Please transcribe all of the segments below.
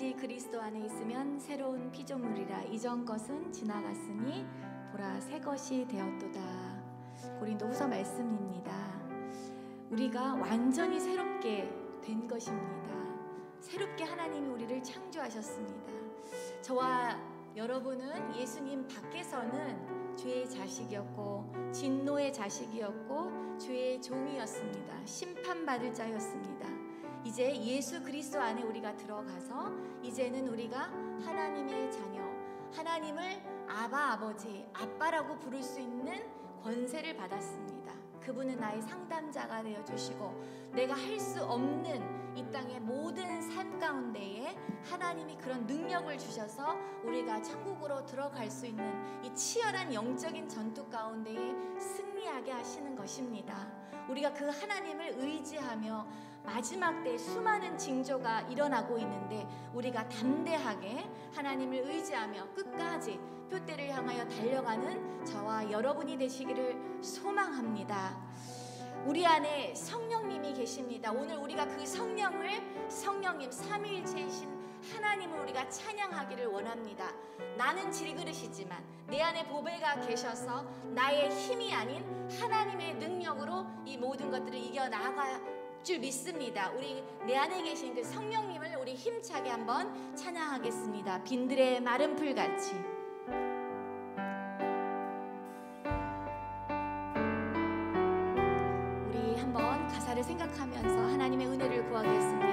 누구든지 그리스도 안에 있으면 새로운 피조물이라. 이전 것은 지나갔으니 보라 새 것이 되었도다. 고린도후서 말씀입니다. 우리가 완전히 새롭게 된 것입니다. 새롭게 하나님이 우리를 창조하셨습니다. 저와 여러분은 예수님 밖에서는 죄의 자식이었고 진노의 자식이었고 죄의 종이었습니다. 심판받을 자였습니다. 이제 예수 그리스도 안에 우리가 들어가서 이제는 우리가 하나님의 자녀, 하나님을 아바 아버지, 아빠라고 부를 수 있는 권세를 받았습니다. 그분은 나의 상담자가 되어주시고 내가 할 수 없는 이 땅의 모든 삶 가운데에 하나님이 그런 능력을 주셔서 우리가 천국으로 들어갈 수 있는 이 치열한 영적인 전투 가운데에 승리하게 하시는 것입니다. 우리가 그 하나님을 의지하며 마지막 때 수많은 징조가 일어나고 있는데 우리가 담대하게 하나님을 의지하며 끝까지 표대를 향하여 달려가는 저와 여러분이 되시기를 소망합니다. 우리 안에 성령님이 계십니다. 오늘 우리가 그 성령님 삼위일체이신 하나님을 우리가 찬양하기를 원합니다. 나는 질그릇이지만 내 안에 보배가 계셔서 나의 힘이 아닌 하나님의 능력으로 이 모든 것들을 이겨나갈 줄 믿습니다. 우리 내 안에 계신 그 성령님을 우리 힘차게 한번 찬양하겠습니다. 빈들의 마른 풀같이. 우리 한번 가사를 생각하면서 하나님의 은혜를 구하겠습니다.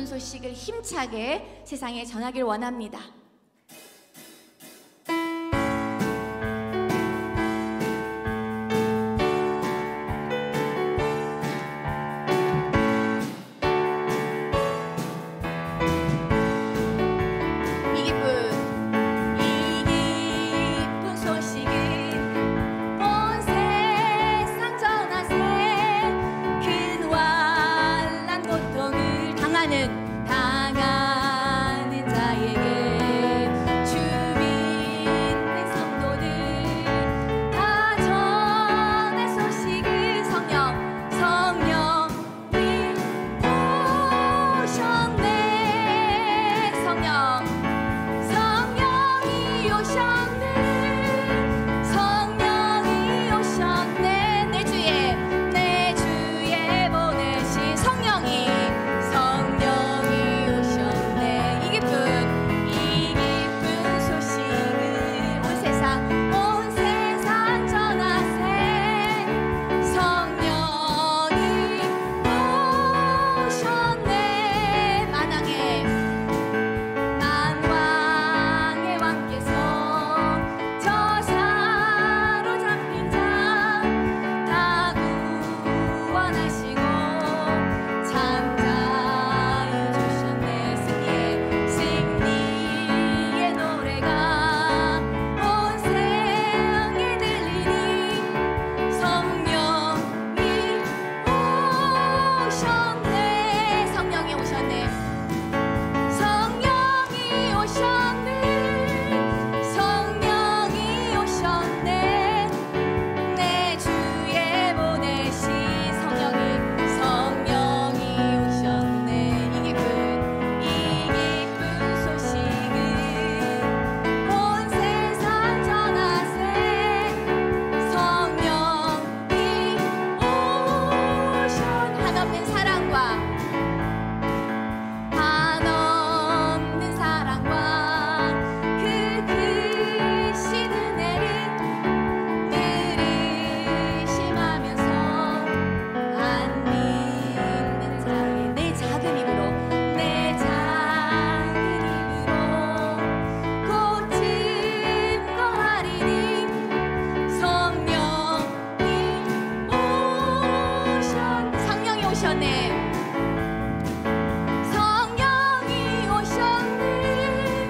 소식을 힘차게 세상에 전하길 원합니다. 오셨네. 성령이 오셨네.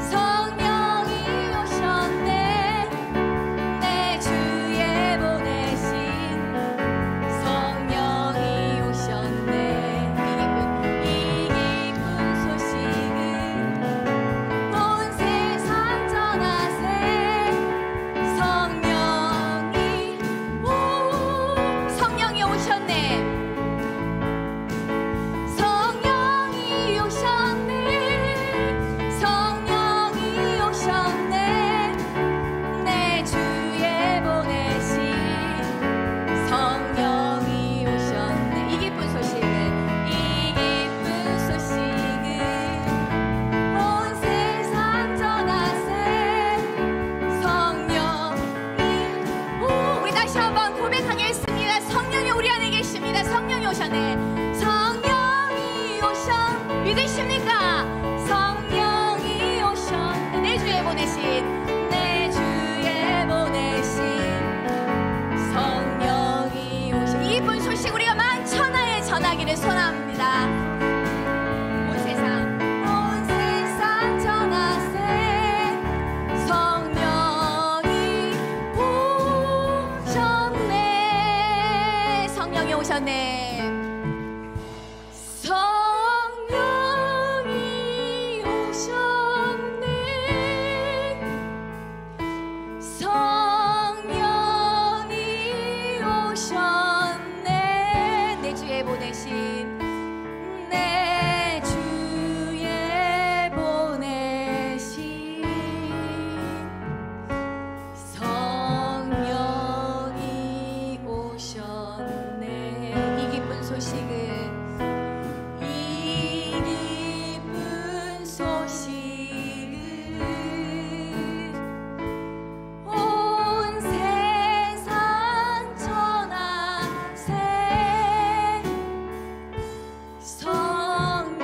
성령이 오셨네. 내 주에 보내신 성령이 오셨네. 이 기쁜 소식은 온 세상 전하세. 성령이 오셨네. 성령이 오셨네. 성령이 오셨네. 내 주에 보내신 성령이 오셨네. 이 기쁜 소식은 온 세상 전하세. 성령이 우리 다시 한번 고백하겠습니다. 성령이 우리 안에 계십니다. 성령이 오셨네. 성령이 오셨 믿으십니까? 성령이 오셨네. 내 주에 보내신 성령이 오셨. 이 기쁜 소식 우리가 만천하에 전하기를 소원합니다. 온 세상 전하세. 성령이 오셨네. 성령이 오셨네. 성령이 오셨네. 성령이 오셨네. 내 주에 보내신 성령이 오셨네. 이 기쁜 소식은 온 세상 전하세. 성령이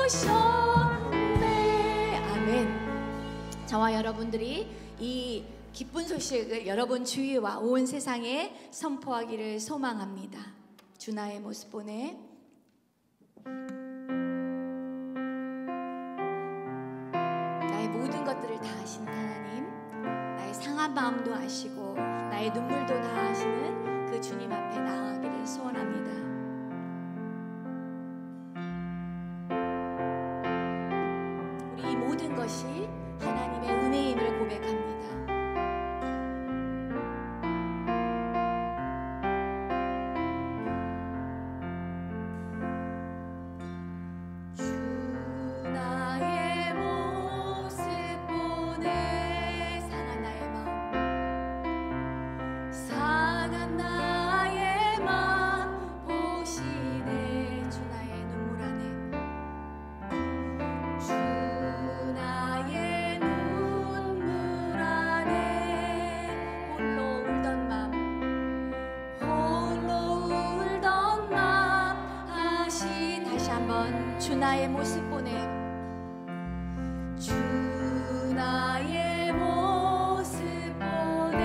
오셨네. 아멘. 저와 여러분들이 이 기쁜 소식을 여러분 주위와 온 세상에 선포하기를 소망합니다. 주 나의 모습 보내. 나의 모든 것들을 다 아시는 하나님, 나의 상한 마음도 아시고 나의 눈물도 다 아시는 그 주님 앞에 나아가기를 소원합니다. 우리 이 모든 것이 하나님의 은혜임을 고백합니다. 주 나의 모습 보내. 상한 나의 마음, 상한 나의 마음 보시네. 주 나의 눈물 안에, 주 나의 눈물 안에 홀로 울던 맘 하신. 다시 한번 주 나의 모습 보내. 주 나의 모습 보내.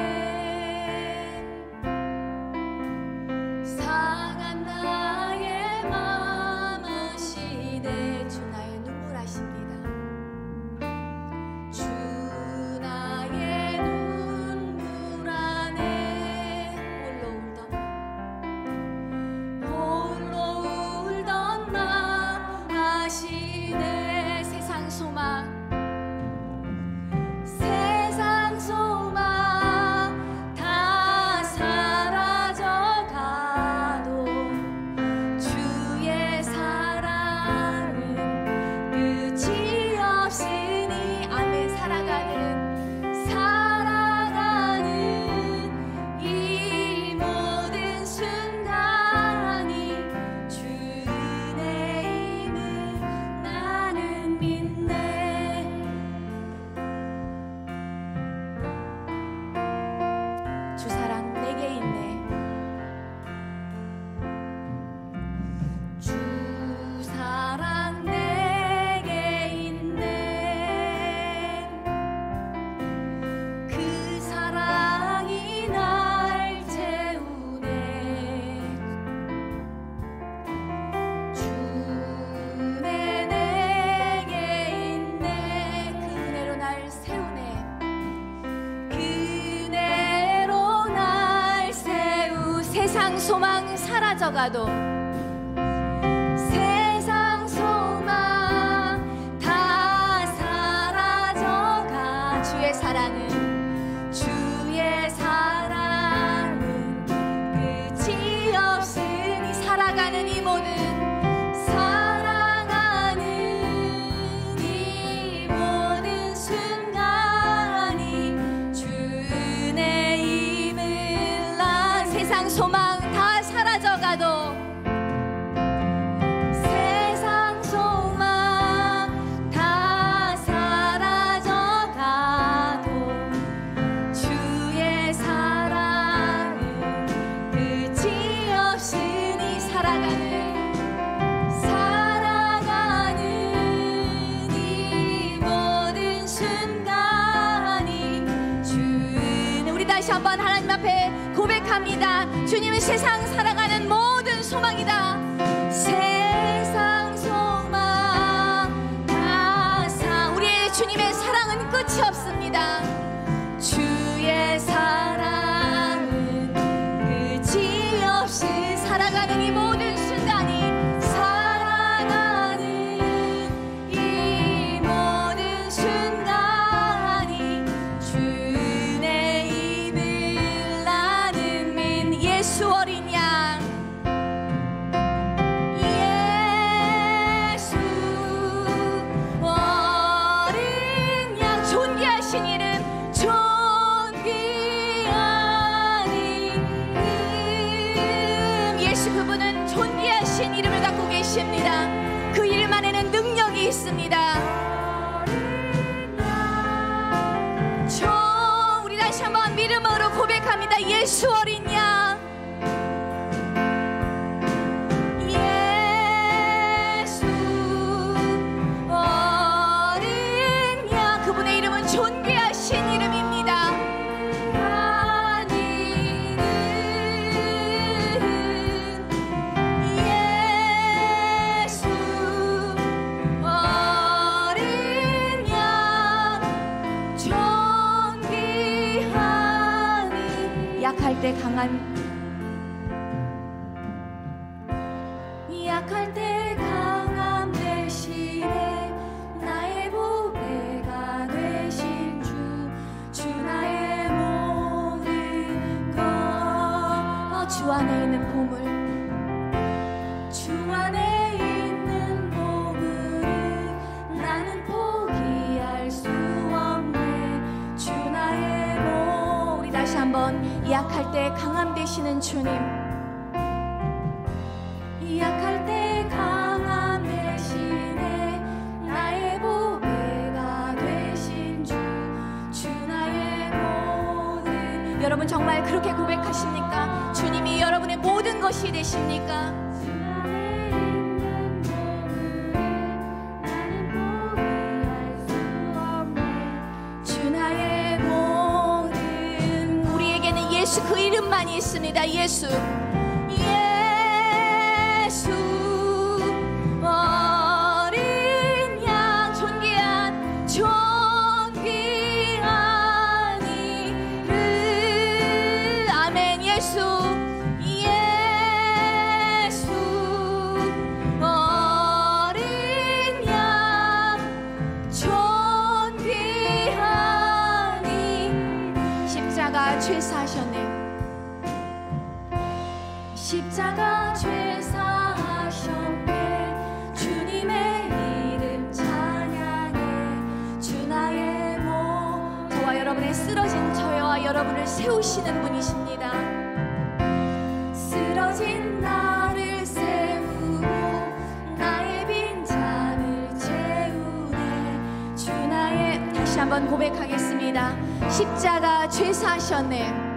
상한 나의 맘 하시네. 주 나의 눈물 하십니다. 주 나의 눈물 안에 홀로 울던 맘 하시. 세상 소망 사라져가도 세상 소망 다 사라져가 주의 사랑은 끝이 없으니 살아가는 이 모든 순간이 주의 힘을 난 세상 소망 다 사라져가도 세상 소망 다 사라져가도 주의 사랑은 끝이 없으니 살아가는 이 모든 순간이 주는 우리 다시 한번 하나님 앞에 고백합니다. 주님은 세상 살아가는 모든 소망이다. 세상 소망 다 우리의 주님의 사랑은 끝이 없습니다. 주의 사랑은 끝이 없이 살아가는 이 모든 순간이 이 모든 순간이 주의 힘을 나는 민 예수 어린 양 예수 어린 양 존귀하신 이름 존귀한 이름 예수 그분은 존귀하신 이름을 갖고 계십니다. 그 이름 안에는 능력이 있습니다. 우리 다시 한번 믿음으로 고백합니다. 예수 어린 양 예수 어린 양 그분의 이름은 존귀하신 이름입니다. 약할 때 강함 대신에 나의 보배가 되신 주 나의 모든 것 주 안에 있는 보물 주 안에 있는 보물을 나는 포기할 수 없네. 주 나의 우리 다시 한번 약할 때 강함 되시는 주님 약할 때 강함 대신에 나의 보배가 되신 주 나의 모든 여러분 정말 그렇게 고백하십니까? 주님이 여러분의 모든 것이 되십니까? 예수 그 이름만이 있습니다. 예수 예수 어린 양 존귀한 이름 아멘 예수 예수 어린 양 존귀한 이름 십자가 죄 사셨네. 십자가 죄 사하셨네. 주님의 이름 찬양해. 주 나의 몸 저와 여러분의 쓰러진 저와 여러분을 세우시는 분이십니다. 쓰러진 나를 세우고 나의 빈잔을 채우네. 주 나의 다시 한번 고백하겠습니다. 십자가 죄 사하셨네.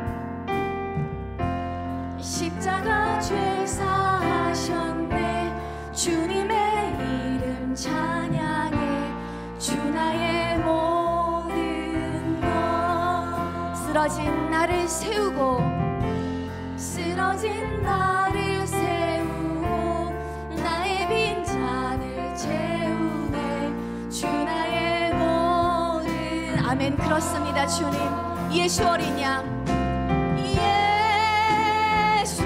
십자가 죄 사하셨네. 주님의 이름 찬양해. 주 나의 모든 것 쓰러진 나를 세우고 쓰러진 나를 세우고 나의 빈잔을 채우네. 주 나의 모든 아멘 그렇습니다. 주님 예수 어린 양 예수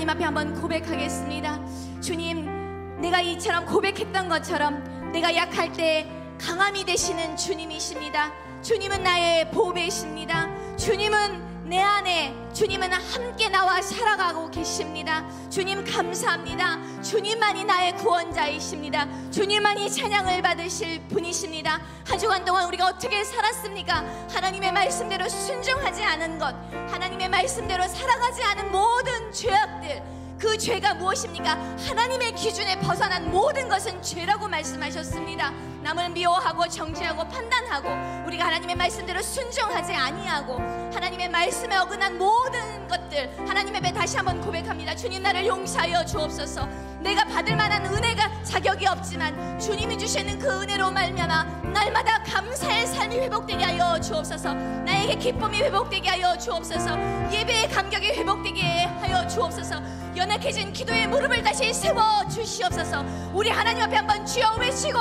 하나님 앞에 한번 고백하겠습니다. 주님, 내가 이처럼 고백했던 것처럼 내가 약할 때 강함이 되시는 주님이십니다. 주님은 나의 보배이십니다. 주님은 내 안에, 주님은 함께 나와 살아가고 계십니다. 주님 감사합니다. 주님만이 나의 구원자이십니다. 주님만이 찬양을 받으실 분이십니다. 한 주간 동안 우리가 어떻게 살았습니까? 하나님의 말씀대로 순종하지 않은 것, 하나님의 말씀대로 살아가지 않은 모든 죄악들, 그 죄가 무엇입니까? 하나님의 기준에 벗어난 모든 것은 죄라고 말씀하셨습니다. 남을 미워하고 정죄하고 판단하고 우리가 하나님의 말씀대로 순종하지 아니하고 하나님의 말씀에 어긋난 모든 것들, 하나님 앞에 다시 한번 고백합니다. 주님, 나를 용서하여 주옵소서. 내가 받을 만한 은혜가 자격이 없지만 주님이 주시는 그 은혜로 말미암아 날마다 감사의 삶이 회복되게 하여 주옵소서. 나에게 기쁨이 회복되게 하여 주옵소서. 예배의 감격이 회복되게 하여 주옵소서. 연약해진 기도의 무릎을 다시 세워 주시옵소서. 우리 하나님 앞에 한번 주여 외치고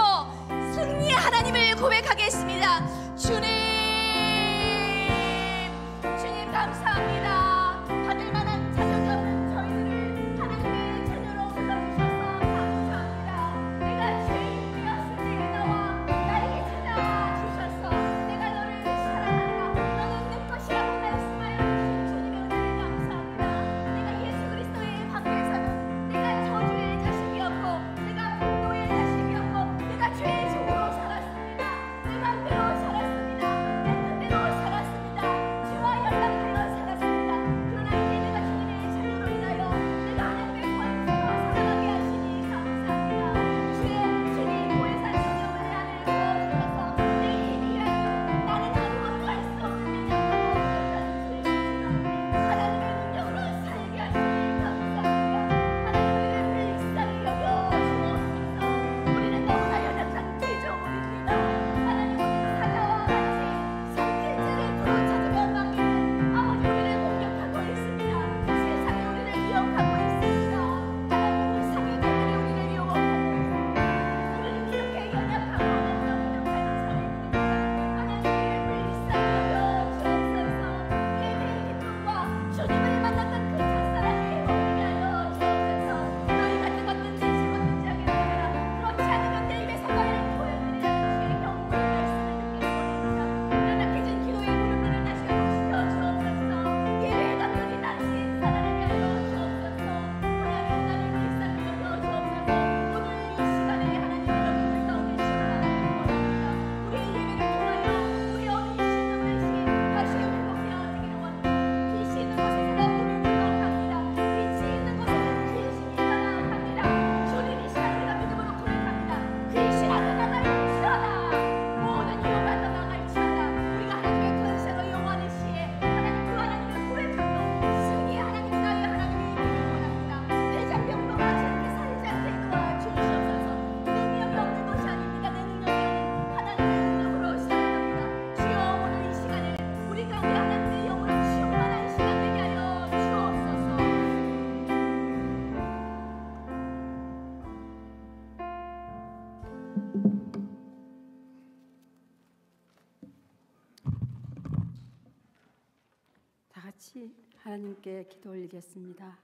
승리의 하나님을 고백하겠습니다. 주님, 주님 감사합니다. 받을 만한 자격이 없는 저희들을 하나님의 자녀로 불러주셔서 감사합니다. 내가 죄인이었을 때에 나와 나에게 찾아주셔서 내가 너를 사랑한다, 너는 내 것이라고 말씀하여 주신 주님의 은혜를 감사합니다. 내가 예수 그리스도의 밖에서는 내가 저주의 자식이었고 내가 분노의 자식이었고 내가 죄의 종으로 살았습니다. 내 맘대로 살았습니다. 내 뜻대로 살았습니다. 죄와 연락하여 살았습니다. 그러나 이제 내가 주님의 자녀로 인하여 내가 하나님의 권세로 살아가게 하시니 감사합니다. 주님 보혜사 성령을 내 안에 부어주셔서 내 힘이 아니요 나는 아무것도 할 수 없느냐고 하나님의 능력으로 살게 하시니 감사합니다. 하나님의 불쌍히 여겨 주옵소서. 우리는 너무나 연약한 피조물입니다. 하나님, 사자와 같이 성질죄를 도로찾으며 망하는 아버지, 우리를 공격하고 있습니다. 세상이 우리를 미혹하고 있습니다. 하나님, 이상이 때문에 우리를 미혹하고 있습니다. 우리는 이렇게 연약하고 너무나 부족한 사람입니다. 하나님, 불쌍히 여겨 주옵소서. 예배의 기쁨과 주님을 만났던 그 첫사랑이 회복되게 하여 주옵소서. 너희 같은 것든지 잘못든지 하게 되거나 그렇지 않으면 내 입에 사과를 보여드리는 주의 경고를 말씀을 듣게 원합니다. 연약해진 기도의 무릎들을 다시 회복시켜 주옵소서. 예배의 감격이 다시 살아나게 하여 주옵소서. 하나님, 나를 불쌍히 여겨 주옵소서. 오늘 이 시간에 하나님 여러분들 가운데 시원하게 원합니다. 우리의 예배를 통하여 우리 어린 신음의신 다시 회복되어지기를 원합니다. 빛이 있는 곳에서 어둠이 물러갑니다. 빛이 있는 곳에서 귀신이 떠나갑니다. 주님, 이 시간 우리가 믿음으로 고백합니다. 귀신아 떠나갈지어다. 모든 이유가 떠나갈지어다. 우리가 하나님의 권세로 영원히 시에 하나님, 그 하나님을 고백함으로 승리의 하나님, 나의 하나님이 되기를 원합니다. 대장병도 마치 살지 않게 도와주시옵소서. 능력이 없는 것이 아닙니다. 내 능력이 아닌 하나님의 능력으로 살아갑니다. 주여, 오늘 이 시간에 우리 가운데 하나님의 영으로 충만한 시간 되게 하여 주옵소서. 다 같이 하나님께 기도 올리겠습니다.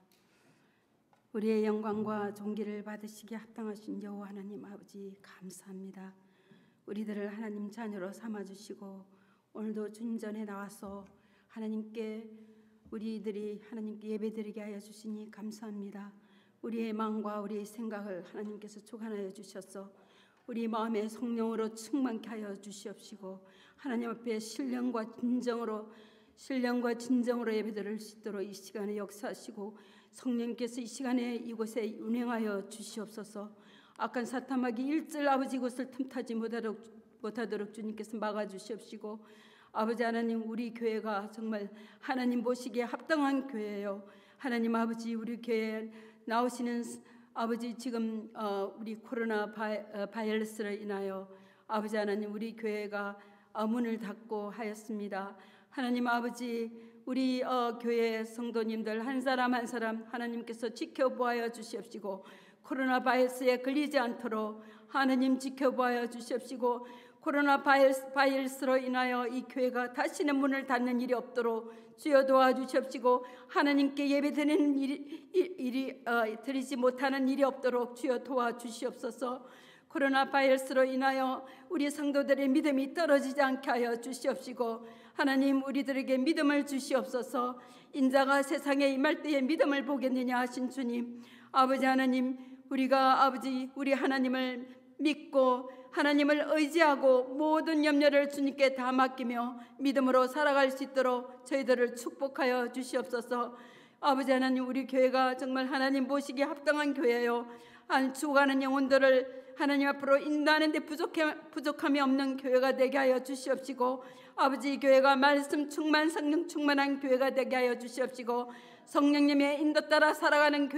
우리의 영광과 존귀를 받으시기에 합당하신 여호와 하나님 아버지, 감사합니다. 우리들을 하나님 자녀로 삼아주시고 오늘도 주님 전에 나와서 하나님께 우리들이 하나님께 예배드리게 하여 주시니 감사합니다. 우리의 마음과 우리의 생각을 하나님께서 주관하여 주셔서 우리 마음의 성령으로 충만케 하여 주시옵시고 하나님 앞에 신령과 진정으로 예배드릴 수 있도록 이 시간에 역사하시고 성령께서 이 시간에 이곳에 운행하여 주시옵소서. 악한 사탄마귀 일절 아버지 곳을 틈타지 못하도록 주님께서 막아주시옵시고 아버지 하나님, 우리 교회가 정말 하나님 보시기에 합당한 교회예요. 하나님 아버지, 우리 교회에 나오시는 아버지, 지금 우리 코로나 바이러스로 인하여 아버지 하나님, 우리 교회가 문을 닫고 하였습니다. 하나님 아버지, 우리 교회 성도님들 한 사람 한 사람 하나님께서 지켜보아 주시옵시고 코로나 바이러스에 걸리지 않도록 하나님 지켜보아 주시옵시고 코로나 바이러스로 인하여 이 교회가 다시는 문을 닫는 일이 없도록 주여 도와주시옵시고, 하나님께 예배드리는 드리지 못하는 일이 없도록 주여 도와주시옵소서. 코로나 바이러스로 인하여 우리 성도들의 믿음이 떨어지지 않게 하여 주시옵시고, 하나님 우리들에게 믿음을 주시옵소서. 인자가 세상에 임할 때에 믿음을 보겠느냐 하신 주님, 아버지 하나님, 우리가 아버지 우리 하나님을 믿고 하나님을 의지하고 모든 염려를 주님께 다 맡기며 믿음으로 살아갈 수 있도록 저희들을 축복하여 주시옵소서. 아버지 하나님, 우리 교회가 정말 하나님 보시기에 합당한 교회요, 죽어가는 영혼들을 하나님 앞으로 인도하는 데 부족함이 없는 교회가 되게 하여 주시옵시고, 아버지 교회가 말씀 충만 성령 충만한 교회가 되게 하여 주시옵시고, 성령님의 인도 따라 살아가는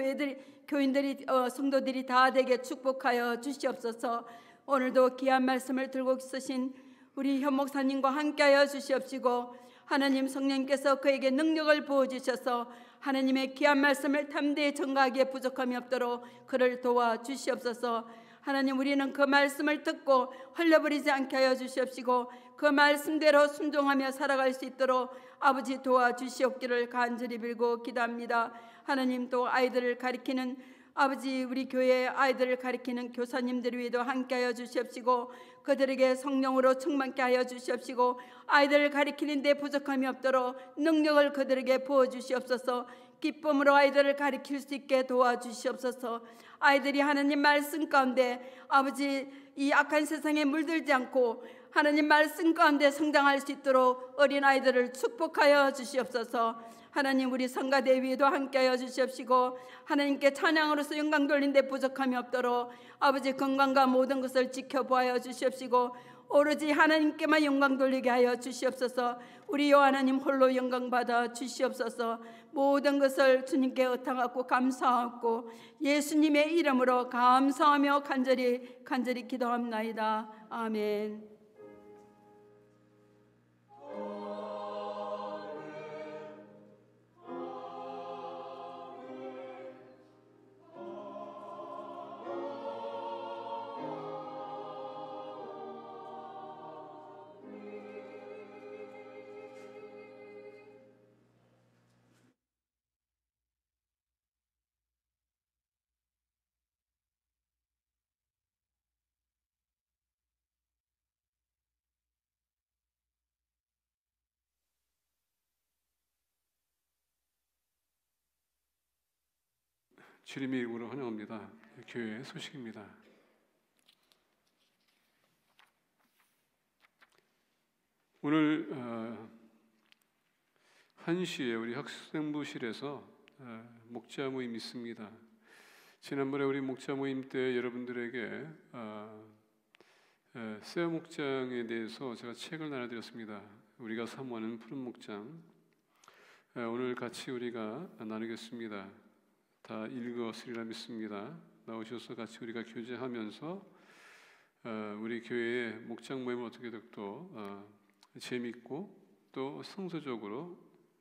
교인들이 성도들이 다 되게 축복하여 주시옵소서. 오늘도 귀한 말씀을 들고 있으신 우리 현 목사님과 함께하여 주시옵시고, 하나님 성령께서 그에게 능력을 부어주셔서 하나님의 귀한 말씀을 담대히 전가하기에 부족함이 없도록 그를 도와주시옵소서. 하나님, 우리는 그 말씀을 듣고 흘려버리지 않게 하여 주시옵시고, 그 말씀대로 순종하며 살아갈 수 있도록 아버지 도와주시옵기를 간절히 빌고 기도합니다. 하나님, 또 아이들을 가리키는 아버지 우리 교회 아이들을 가리키는 교사님들 위에도 함께하여 주시옵시고, 그들에게 성령으로 충만케 하여 주시옵시고, 아이들을 가리키는 데 부족함이 없도록 능력을 그들에게 부어주시옵소서. 기쁨으로 아이들을 가리킬 수 있게 도와주시옵소서. 아이들이 하나님 말씀 가운데 아버지 이 악한 세상에 물들지 않고 하나님 말씀 가운데 성장할 수 있도록 어린 아이들을 축복하여 주시옵소서. 하나님, 우리 성가대 위에도 함께하여 주시옵시고, 하나님께 찬양으로서 영광 돌린 데 부족함이 없도록 아버지 건강과 모든 것을 지켜보아여 주시옵시고, 오로지 하나님께만 영광 돌리게 하여 주시옵소서. 우리 요 하나님 홀로 영광 받아 주시옵소서. 모든 것을 주님께 의탁하고 감사하고 예수님의 이름으로 감사하며 간절히 기도합나이다. 아멘. 주님의 이름으로 환영합니다. 교회 소식입니다. 오늘 1시에 우리 학생부실에서 목자 모임이 있습니다. 지난번에 우리 목자 모임 때 여러분들에게 새 목장에 대해서 제가 책을 나눠드렸습니다. 우리가 사모하는 푸른 목장. 오늘 같이 우리가 나누겠습니다. 다 읽었으리라 믿습니다. 나오셔서 같이 우리가 교제하면서 우리 교회의 목장 모임을 어떻게 또 재밌고 또 성서적으로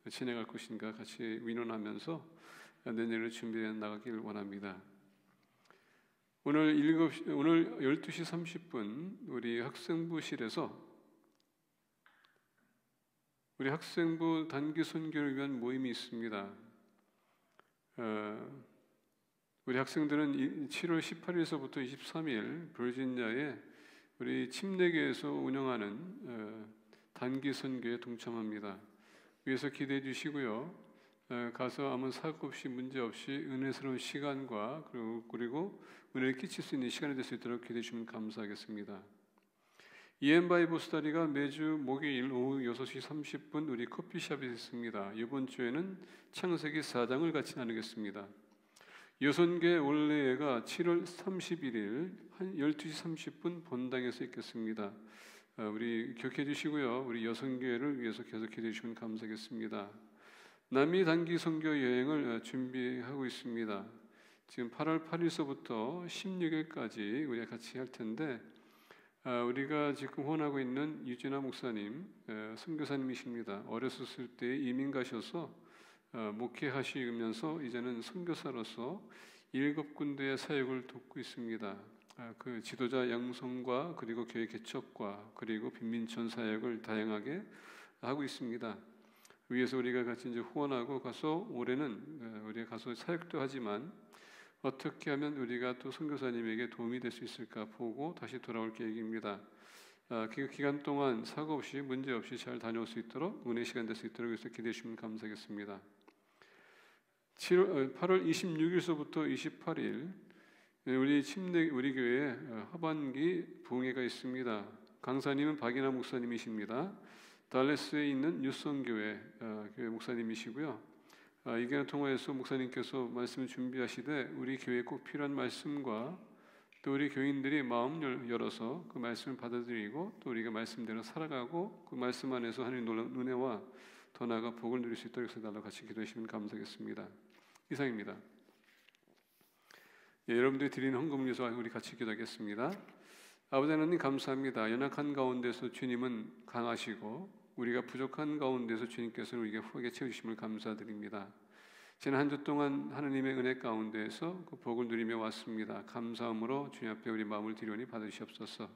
진행할 것인가 같이 의논하면서 내년을 준비해 나가길 원합니다. 오늘 12시 30분 우리 학생부실에서 우리 학생부 단기 선교를 위한 모임이 있습니다. 우리 학생들은 7월 18일서부터 23일 버지니아에 우리 침례교에서 운영하는 단기 선교에 동참합니다. 위에서 기대해 주시고요. 가서 아무 사고 없이 문제 없이 은혜스러운 시간과 그리고 은혜를 끼칠 수 있는 시간이 될 수 있도록 기대해 주시면 감사하겠습니다. EM 바이블 스터디가 매주 목요일 오후 6시 30분 우리 커피숍에 있습니다. 이번 주에는 창세기 4장을 같이 나누겠습니다. 여선계 원래가 7월 31일 한 12시 30분 본당에서 있겠습니다. 우리 기억해 주시고요. 우리 여선교회를 위해서 계속 기도해 주시면 감사하겠습니다. 남미 단기 선교 여행을 준비하고 있습니다. 지금 8월 8일서부터 16일까지 우리가 같이 할 텐데 우리가 지금 후원하고 있는 유진아 목사님, 선교사님이십니다. 어렸을 때 이민 가셔서 목회하시면서 이제는 선교사로서 7군데의 사역을 돕고 있습니다. 그 지도자 양성과 그리고 교회 개척과 그리고 빈민촌 사역을 다양하게 하고 있습니다. 위에서 우리가 같이 이제 후원하고 가서 올해는 우리가 가서 사역도 하지만 어떻게 하면 우리가 또 선교사님에게 도움이 될 수 있을까 보고 다시 돌아올 계획입니다. 그 기간 동안 사고 없이 문제 없이 잘 다녀올 수 있도록 은혜 시간 될 수 있도록 해서 기대해 주시면 감사하겠습니다. 8월 26일서부터 28일 우리 교회에 하반기 부흥회가 있습니다. 강사님은 박인하 목사님이십니다. 달레스에 있는 유성교회 교회 목사님이시고요. 이 기간을 통해서 목사님께서 말씀을 준비하시되 우리 교회에 꼭 필요한 말씀과 또 우리 교인들이 마음 열어서 그 말씀을 받아들이고 또 우리가 말씀대로 살아가고 그 말씀 안에서 하나님의 놀라운 은혜와 더 나아가 복을 누릴 수 있도록 해서 달라 같이 기도해 주시면 감사하겠습니다. 이상입니다. 여러분들이 드리는 헌금을 위해서 우리 같이 기도하겠습니다. 아버지 하나님 감사합니다. 연약한 가운데서 주님은 강하시고 우리가 부족한 가운데서 주님께서 우리에게 후하게 채우심을 감사드립니다. 지난 한 주 동안 하나님의 은혜 가운데에서 그 복을 누리며 왔습니다. 감사함으로 주님 앞에 우리 마음을 드리오니 받으시옵소서.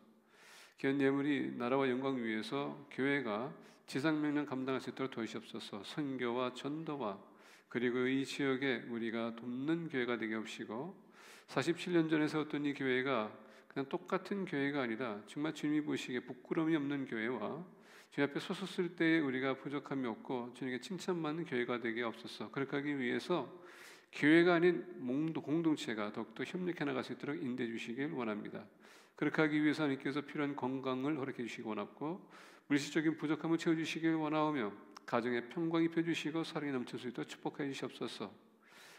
귀한 예물이 나라와 영광 위해서 교회가 지상명령 감당할 수 있도록 도우시옵소서. 선교와 전도와 그리고 이 지역에 우리가 돕는 교회가 되게 하시고 47년 전에 세웠던 이 교회가 그냥 똑같은 교회가 아니라 정말 주님이 보시기에 부끄러움이 없는 교회와 주님 앞에 섰을 때에 우리가 부족함이 없고 주님께 칭찬받는 교회가 되게 없어서 그렇게 하기 위해서 교회가 아닌 공동체가 더욱더 협력해 나갈 수 있도록 인도해 주시길 원합니다. 그렇게 하기 위해서 하나님께서 필요한 건강을 허락해 주시기 원하고 물질적인 부족함을 채워주시길 원하오며 가정에 평강 입혀주시고 사랑이 넘칠 수 있도록 축복해 주시옵소서.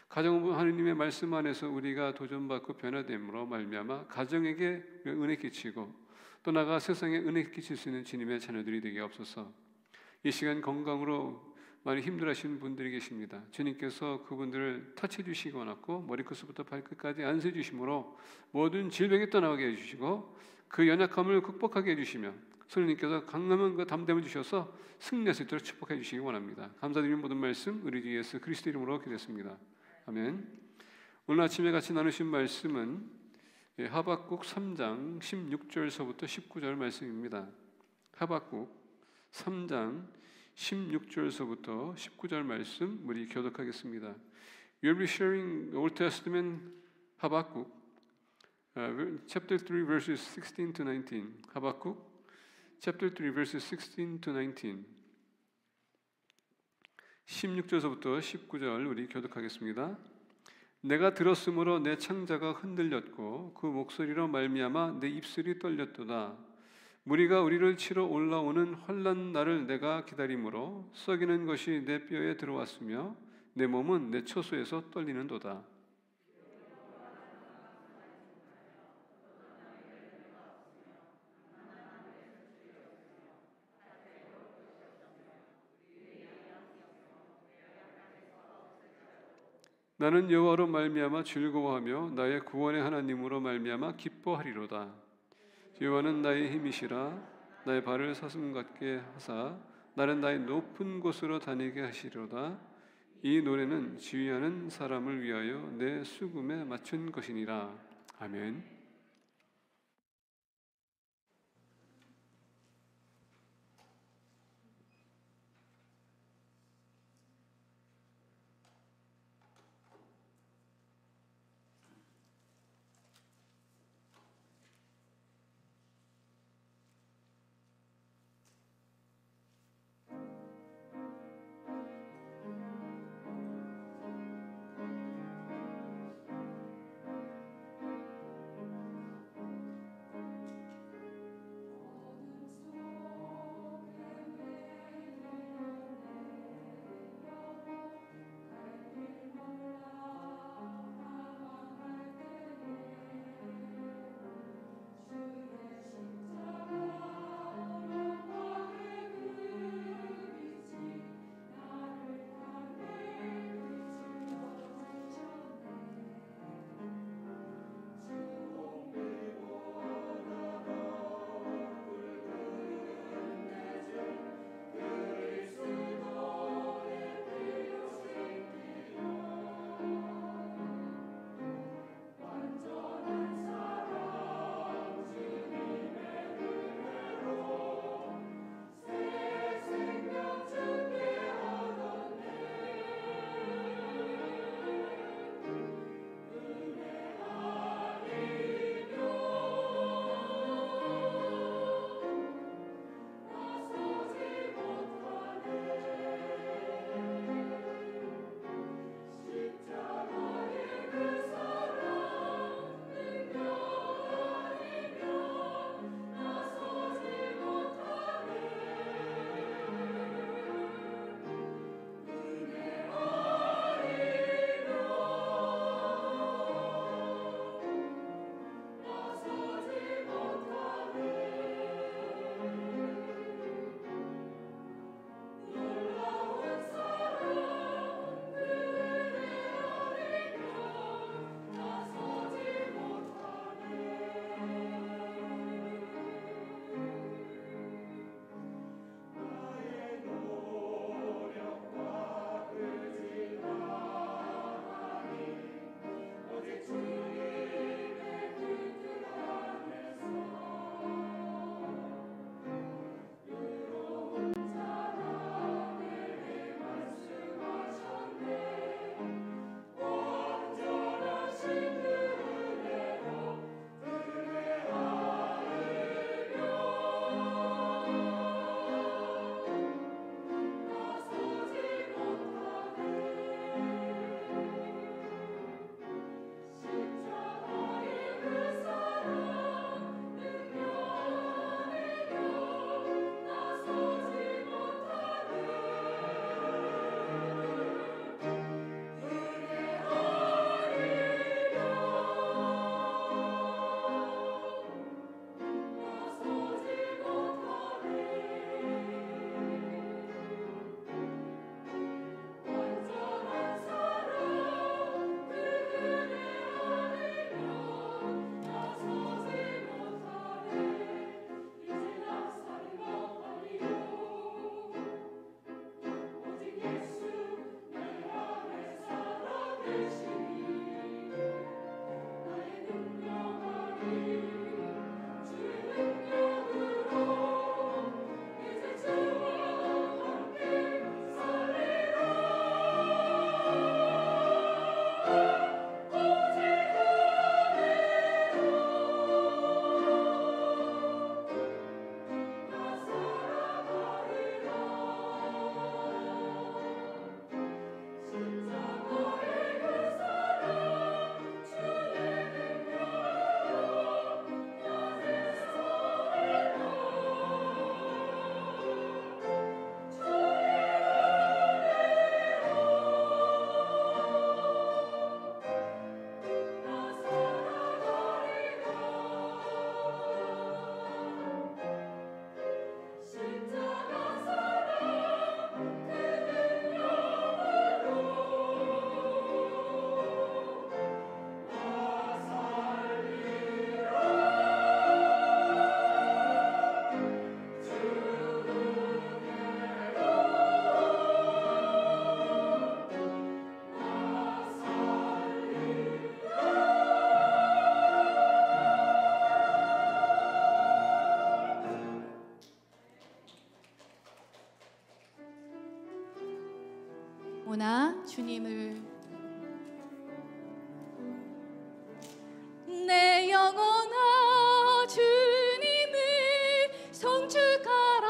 가정은 하나님의 말씀 안에서 우리가 도전받고 변화됨으로 말미암아 가정에게 은혜 끼치고 또 나아가 세상에 은혜 끼칠 수 있는 주님의 자녀들이 되게 없어서 이 시간 건강으로 많이 힘들어하시는 분들이 계십니다. 주님께서 그분들을 터치해 주시기 원하고 머리끝부터 발끝까지 안수해 주심으로 모든 질병이 떠나게 해주시고 그 연약함을 극복하게 해주시며 성령님께서 강함한 그 담대함을 주셔서 승리할 수 있도록 축복해 주시기 원합니다. 감사드리는 모든 말씀 우리 주 예수 그리스도 이름으로 기도했습니다. 아멘. 오늘 아침에 같이 나누신 말씀은 하박국 3장 16절서부터 19절 말씀입니다. 하박국 3장 16절서부터 19절 말씀 우리 교독하겠습니다. You'll be sharing Old Testament Habakkuk chapter 3 verses 16 to 19. 하박국 chapter 3 verses 16 to 19. 16절서부터 19절 우리 교독하겠습니다. 내가 들었으므로 내 창자가 흔들렸고 그 목소리로 말미암아 내 입술이 떨렸도다. 무리가 우리를 치러 올라오는 환난 날을 내가 기다림으로 썩이는 것이 내 뼈에 들어왔으며 내 몸은 내 처소에서 떨리는도다. 나는 여호와로 말미암아 즐거워하며 나의 구원의 하나님으로 말미암아 기뻐하리로다. 여호와는 나의 힘이시라. 나의 발을 사슴 같게 하사 나는 나의 높은 곳으로 다니게 하시리로다. 이 노래는 지휘하는 사람을 위하여 내 수금에 맞춘 것이니라. 아멘. 주님을 내 영혼아 주님을 송축하라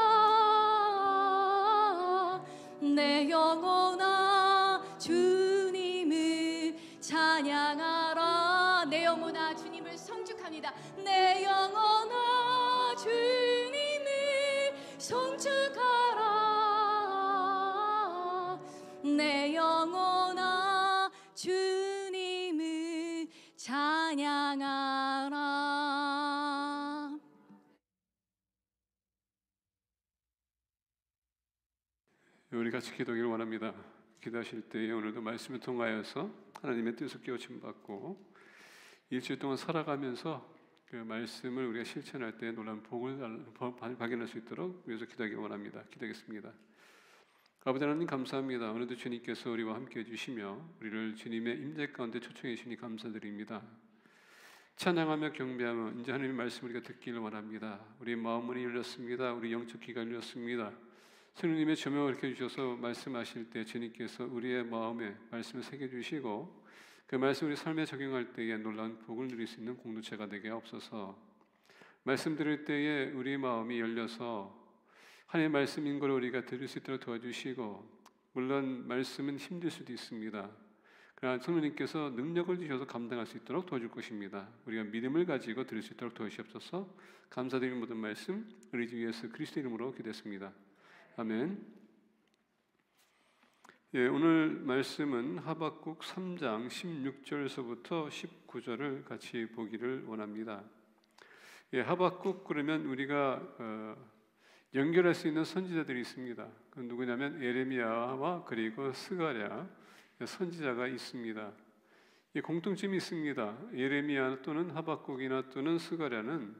내 영혼아 주님을 찬양하라 내 영혼아 주님을 송축합니다 내 영혼아 주님을 송축하라 내 영혼아 주님을 찬양하라. 우리 같이 기도하기를 원합니다. 기도하실 때에 오늘도 말씀을 통하여서 하나님의 뜻을 깨우침 받고 일주일 동안 살아가면서 그 말씀을 우리가 실천할 때 놀라운 복을 발견할 수 있도록 위해서 기도하기를 원합니다. 기도하겠습니다. 아버지 하나님 감사합니다. 오늘도 주님께서 우리와 함께해 주시며 우리를 주님의 임재 가운데 초청해 주시니 감사드립니다. 찬양하며 경배하며 이제 하나님의 말씀을 우리가 듣기를 원합니다. 우리 마음문이 열렸습니다. 우리 영적 귀가 열렸습니다. 성령님의 조명을 이렇게 주셔서 말씀하실 때 주님께서 우리의 마음에 말씀을 새겨주시고 그 말씀을 우리 삶에 적용할 때에 놀라운 복을 누릴 수 있는 공동체가 되게 없어서 말씀 들을 때에 우리 마음이 열려서 하나님의 말씀인 걸 우리가 들을 수 있도록 도와주시고 물론 말씀은 힘들 수도 있습니다. 그러나 성령님께서 능력을 주셔서 감당할 수 있도록 도와줄 것입니다. 우리가 믿음을 가지고 들을 수 있도록 도와주시옵소서. 감사드리는 모든 말씀 우리 주 예수 그리스도 이름으로 기도했습니다. 아멘. 예, 오늘 말씀은 하박국 3장 16절에서부터 19절을 같이 보기를 원합니다. 예, 하박국 그러면 우리가 연결할 수 있는 선지자들이 있습니다. 그 누구냐면 예레미야와 그리고 스가랴 선지자가 있습니다. 이 공통점이 있습니다. 예레미야 또는 하박국이나 또는 스가랴는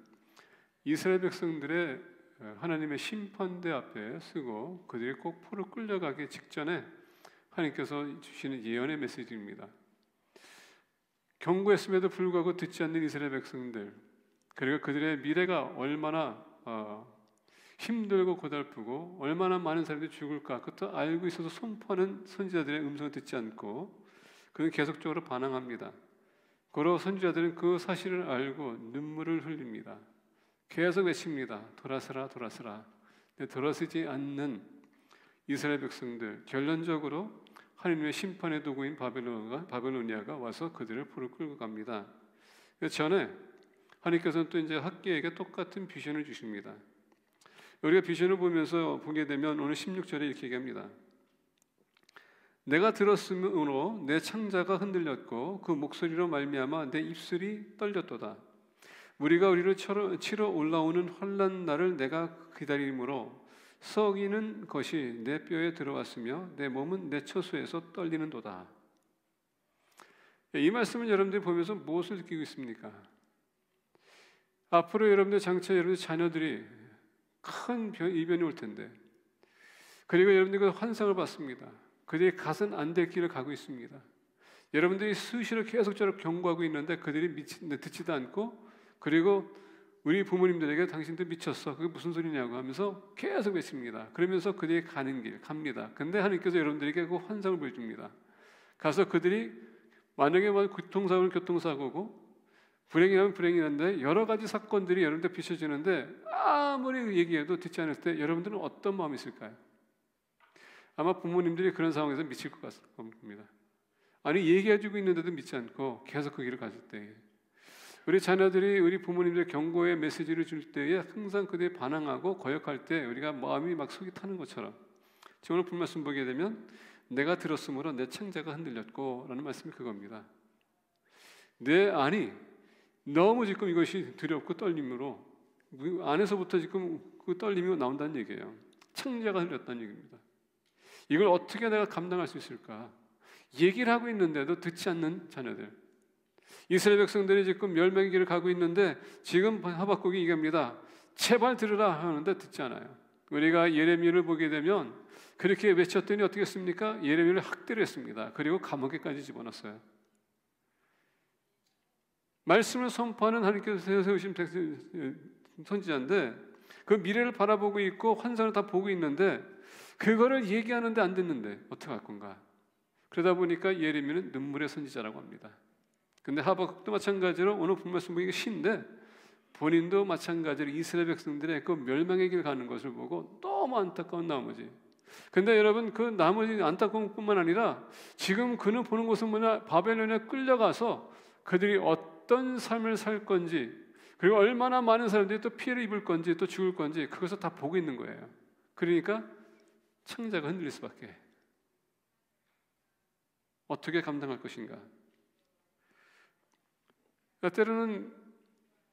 이스라엘 백성들의 하나님의 심판대 앞에 쓰고 그들이 꼭 포로 끌려가기 직전에 하나님께서 주시는 예언의 메시지입니다. 경고했음에도 불구하고 듣지 않는 이스라엘 백성들 그리고 그들의 미래가 얼마나 힘들고 고달프고 얼마나 많은 사람들이 죽을까 그것도 알고 있어서 선포하는 선지자들의 음성을 듣지 않고 그는 계속적으로 반항합니다. 그러고 선지자들은 그 사실을 알고 눈물을 흘립니다. 계속 외칩니다. 돌아서라 돌아서라. 돌아서지 않는 이스라엘 백성들 결론적으로 하나님의 심판의 도구인 바벨로니아가 와서 그들을 포로 끌고 갑니다. 그 전에 하나님께서는 또 이제 학계에게 똑같은 비전을 주십니다. 우리가 비전을 보면서 보게 되면 오늘 16절에 이렇게 얘기합니다. 내가 들었으므로 내 창자가 흔들렸고 그 목소리로 말미암아 내 입술이 떨렸도다. 우리가 우리를 치러 올라오는 환난 날을 내가 기다림으로 썩이는 것이 내 뼈에 들어왔으며 내 몸은 내 처소에서 떨리는도다. 이 말씀을 여러분들이 보면서 무엇을 느끼고 있습니까? 앞으로 여러분들 장차 여러분들 자녀들이 큰 이변이 올 텐데 그리고 여러분들이 그 환상을 봤습니다. 그들이 가서는 안 될 길을 가고 있습니다. 여러분들이 수시로 계속적으로 경고하고 있는데 그들이 듣지도 않고 그리고 우리 부모님들에게 당신들 미쳤어. 그게 무슨 소리냐고 하면서 계속 외칩니다. 그러면서 그들이 가는 길 갑니다. 근데 하나님께서 여러분들에게 그 환상을 보여줍니다. 가서 그들이 만약에 교통사고는 교통사고고 불행이라면 불행이란데 여러 가지 사건들이 여러분들 비춰지는데 아무리 얘기해도 듣지 않을 때 여러분들은 어떤 마음이 있을까요? 아마 부모님들이 그런 상황에서 미칠 것 같습니다. 아니 얘기해주고 있는데도 믿지 않고 계속 그 길을 가실 때 우리 자녀들이 우리 부모님들의 경고의 메시지를 줄 때에 항상 그들이 반항하고 거역할 때 우리가 마음이 막 속이 타는 것처럼 지금 오늘 본 말씀 보게 되면 내가 들었으므로 내 창자가 흔들렸고 라는 말씀이 그겁니다. 내 안이 너무 지금 이것이 두렵고 떨림으로 안에서부터 지금 그 떨림이 나온다는 얘기예요. 창자가 흔들렸다는 얘기입니다. 이걸 어떻게 내가 감당할 수 있을까? 얘기를 하고 있는데도 듣지 않는 자녀들. 이스라엘 백성들이 지금 멸망의 길을 가고 있는데 지금 하박국이 얘기합니다. 제발 들으라 하는데 듣지 않아요. 우리가 예레미야를 보게 되면 그렇게 외쳤더니 어떻게 했습니까? 예레미야를 학대를 했습니다. 그리고 감옥에까지 집어넣었어요. 말씀을 선포하는 하나님께서 세우신 선지자인데 그 미래를 바라보고 있고 환상을 다 보고 있는데 그거를 얘기하는데 안 듣는데 어떻게 할 건가? 그러다 보니까 예레미야는 눈물의 선지자라고 합니다. 근데 하박국도 마찬가지로 오늘 본 말씀 보니까 신데 본인도 마찬가지로 이스라엘 백성들의 그 멸망의 길 가는 것을 보고 너무 안타까운 나머지. 근데 여러분 그 나머지 안타까운 뿐만 아니라 지금 그는 보는 것은 뭐냐, 바벨론에 끌려가서 그들이 어떤 삶을 살 건지, 그리고 얼마나 많은 사람들이 또 피해를 입을 건지 또 죽을 건지 그것을 다 보고 있는 거예요. 그러니까 창자가 흔들릴 수밖에. 어떻게 감당할 것인가. 때로는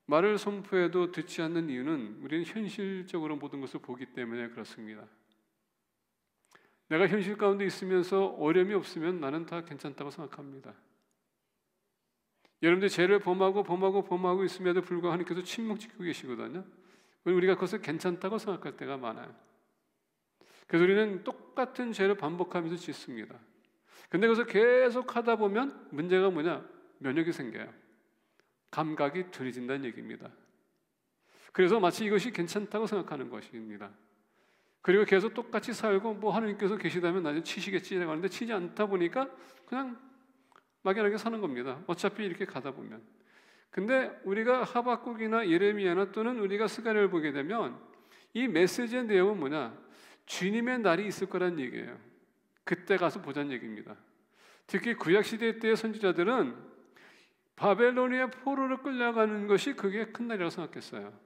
말을 선포해도 듣지 않는 이유는 우리는 현실적으로 모든 것을 보기 때문에 그렇습니다. 내가 현실 가운데 있으면서 어려움이 없으면 나는 다 괜찮다고 생각합니다. 여러분들 죄를 범하고 있음에도 불구하고 하나님께서 침묵 지키고 계시거든요. 우리가 그것을 괜찮다고 생각할 때가 많아요. 그래서 우리는 똑같은 죄를 반복하면서 짓습니다. 근데 그것을 계속 하다 보면 문제가 뭐냐? 면역이 생겨요. 감각이 둔해진다는 얘기입니다. 그래서 마치 이것이 괜찮다고 생각하는 것입니다. 그리고 계속 똑같이 살고 뭐 하나님께서 계시다면 나중에 치시겠지라고 하는데 치지 않다 보니까 그냥 막연하게 사는 겁니다. 어차피 이렇게 가다 보면. 근데 우리가 하박국이나 예레미야나 또는 우리가 스가랴를 보게 되면 이 메시지의 내용은 뭐냐? 주님의 날이 있을 거란 얘기예요. 그때 가서 보자는 얘기입니다. 특히 구약시대 때의 선지자들은 바벨로니아 포로로 끌려가는 것이 그게 큰 날이라고 생각했어요.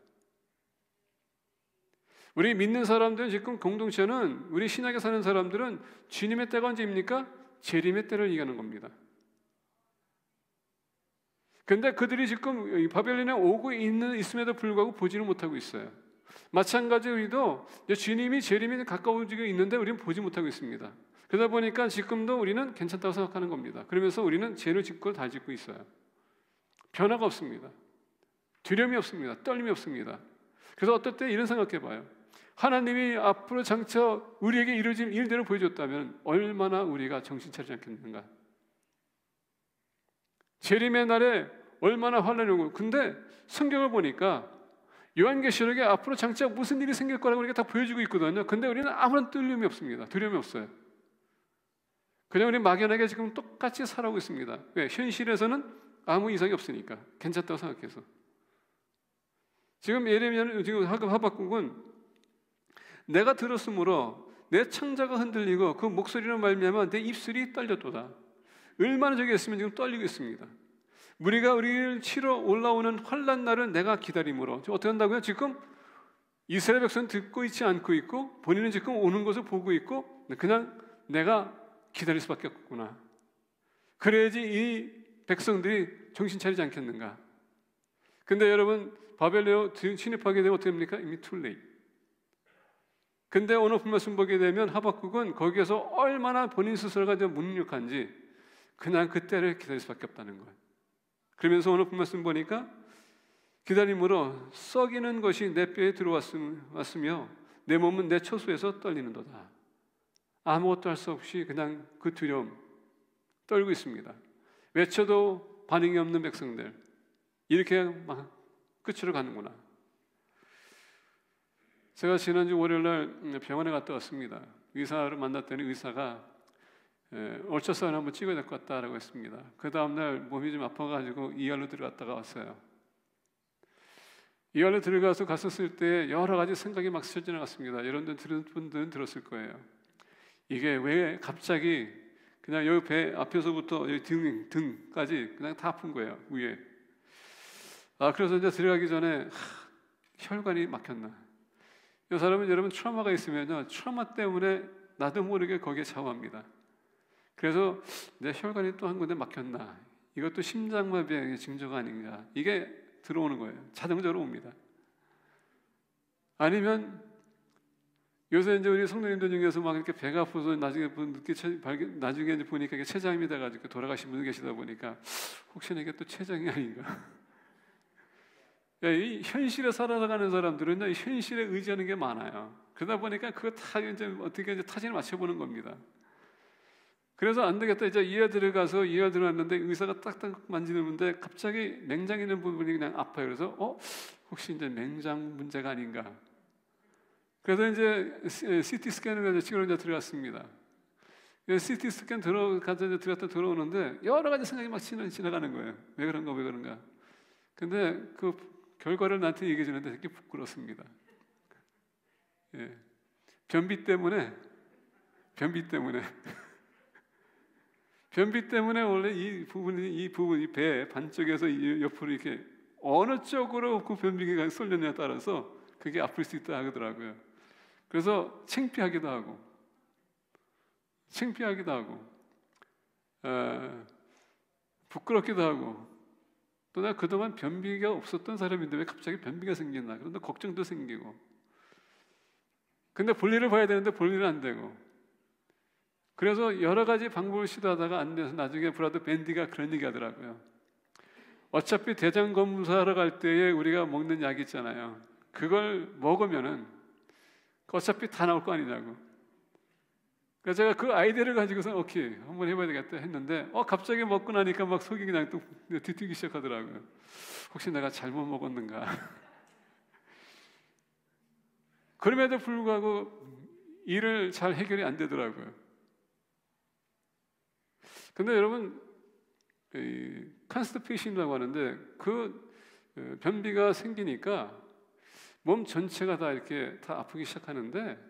우리 믿는 사람들은 지금 공동체는 우리 신약에 사는 사람들은 주님의 때가 언제입니까? 재림의 때를 얘기하는 겁니다. 그런데 그들이 지금 바벨론에 오고 있음에도 불구하고 보지를 못하고 있어요. 마찬가지로 우리도 주님이 재림이 가까워지고 있는데 우리는 보지 못하고 있습니다. 그러다 보니까 지금도 우리는 괜찮다고 생각하는 겁니다. 그러면서 우리는 죄를 짓고 다 짓고 있어요. 변화가 없습니다. 두려움이 없습니다. 떨림이 없습니다. 그래서 어떨 때 이런 생각해 봐요. 하나님이 앞으로 장차 우리에게 이루어질 일들을 보여줬다면 얼마나 우리가 정신 차리지 않겠는가. 재림의 날에 얼마나 환란이 오고. 근데 성경을 보니까 요한계시록에 앞으로 장차 무슨 일이 생길 거라고 우리가 다 보여주고 있거든요. 근데 우리는 아무런 떨림이 없습니다. 두려움이 없어요. 그냥 우리 막연하게 지금 똑같이 살아오고 있습니다. 왜? 현실에서는 아무 이상이 없으니까 괜찮다고 생각해서. 지금 예레미야는, 지금 하박국은 내가 들었으므로 내 창자가 흔들리고 그 목소리로 말미암아 내 입술이 떨렸도다. 얼마나 저기 있으면 지금 떨리고 있습니다. 무리가 우리를 치러 올라오는 환난 날을 내가 기다림으로. 어떻게 한다고요? 지금 이스라엘 백성은 듣고 있지 않고 있고 본인은 지금 오는 것을 보고 있고 그냥 내가 기다릴 수밖에 없구나. 그래야지 이 백성들이 정신 차리지 않겠는가. 근데 여러분 바벨론 진입하게 되면 어떻게 됩니까? 이미 too late. 근데 오늘 말씀 보게 되면 하박국은 거기에서 얼마나 본인 스스로가 무능력한지 그냥 그때를 기다릴 수밖에 없다는 거예요. 그러면서 오늘 말씀 보니까 기다림으로 썩이는 것이 내 뼈에 들어왔으며 내 몸은 내 처소에서 떨리는도다. 아무것도 할 수 없이 그냥 그 두려움 떨고 있습니다. 외쳐도 반응이 없는 백성들, 이렇게 막 끝으로 가는구나. 제가 지난주 월요일날 병원에 갔다 왔습니다. 의사를 만났더니 의사가 얼트라사운드 한번 찍어야 될 것 같다라고 했습니다. 그 다음날 몸이 좀 아파가지고 ER로 들어갔다가 왔어요. ER로 들어가서 갔었을 때 여러 가지 생각이 막 스쳐 지나갔습니다. 여러분들 들은 분들은 들었을 거예요. 이게 왜 갑자기 그냥 여기 배 앞에서부터 여기 등까지 그냥 다 아픈 거예요. 위에. 그래서 이제 들어가기 전에 혈관이 막혔나. 이 사람은 여러분 트라우마가 있으면요, 트라우마 때문에 나도 모르게 거기에 좌우합니다. 그래서 내 혈관이 또 한 군데 막혔나. 이것도 심장마비의 징조가 아닌가. 이게 들어오는 거예요. 자동적으로 옵니다. 아니면 요새 이제 우리 성도님들 중에서 막 이렇게 배가 아파서 나중에 이제 보니까 이게 췌장이 돼가지고 돌아가신 분이 계시다 보니까 혹시나 이게 또 췌장이 아닌가. 이 현실에 살아가는 사람들은 이 현실에 의지하는 게 많아요. 그러다 보니까 그거 다 이제 어떻게 이제 타진을 맞춰보는 겁니다. 그래서 안 되겠다. 이제 이해 들어갔는데 의사가 딱딱 만지는데 갑자기 맹장 있는 부분이 그냥 아파요. 그래서 혹시 이제 맹장 문제가 아닌가. 그래서 이제 CT 스캔을 찍으러 이제 들어갔습니다. CT 스캔 들어갔다 들어오는데 여러 가지 생각이 막 지나가는 거예요. 왜 그런가. 근데 그 결과를 나한테 얘기해 주는데 되게 부끄럽습니다. 예. 변비 때문에 원래 이 부분이 배 반쪽에서 옆으로 이렇게 어느 쪽으로 그 변비가 쏠렸냐에 따라서 그게 아플 수 있다 하더라고요. 그래서 창피하기도 하고 부끄럽기도 하고, 또 나 그동안 변비가 없었던 사람인데 왜 갑자기 변비가 생겼나, 그런데 걱정도 생기고, 근데 볼일을 봐야 되는데 볼일은 안 되고, 그래서 여러 가지 방법을 시도하다가 안 돼서 나중에 브라더 밴디가 그런 얘기 하더라고요. 어차피 대장 검사하러 갈 때에 우리가 먹는 약 있잖아요. 그걸 먹으면은 어차피 다 나올 거 아니냐고. 그래서 제가 그 아이디어를 가지고서 오케이 한번 해봐야 되겠다 했는데 갑자기 먹고 나니까 막 속이 그냥 또 뒤틀기 시작하더라고요. 혹시 내가 잘못 먹었는가. 그럼에도 불구하고 일을 잘 해결이 안 되더라고요. 근데 여러분, 컨스티페이션이라고 하는데 그 변비가 생기니까 몸 전체가 다 이렇게 다 아프기 시작하는데,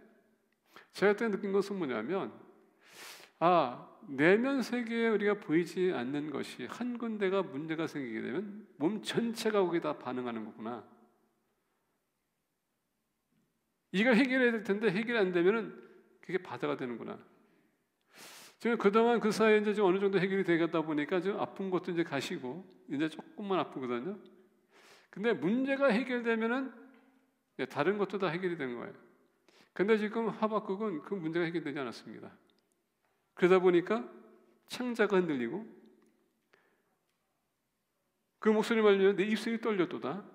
제가 그때 느낀 것은 뭐냐면, 내면 세계에 우리가 보이지 않는 것이 한 군데가 문제가 생기게 되면 몸 전체가 거기에 다 반응하는 거구나. 이걸 해결해야 될 텐데 해결이 안 되면은 그게 바다가 되는구나. 지금 그동안 그 사이에 이제 좀 어느 정도 해결이 되겠다 보니까 좀 아픈 것도 이제 가시고 이제 조금만 아프거든요. 근데 문제가 해결되면은 다른 것도 다 해결이 된 거예요. 근데 지금 하박국은 그 문제가 해결되지 않았습니다. 그러다 보니까 창자가 흔들리고 그 목소리를 말리면 내 입술이 떨려도다.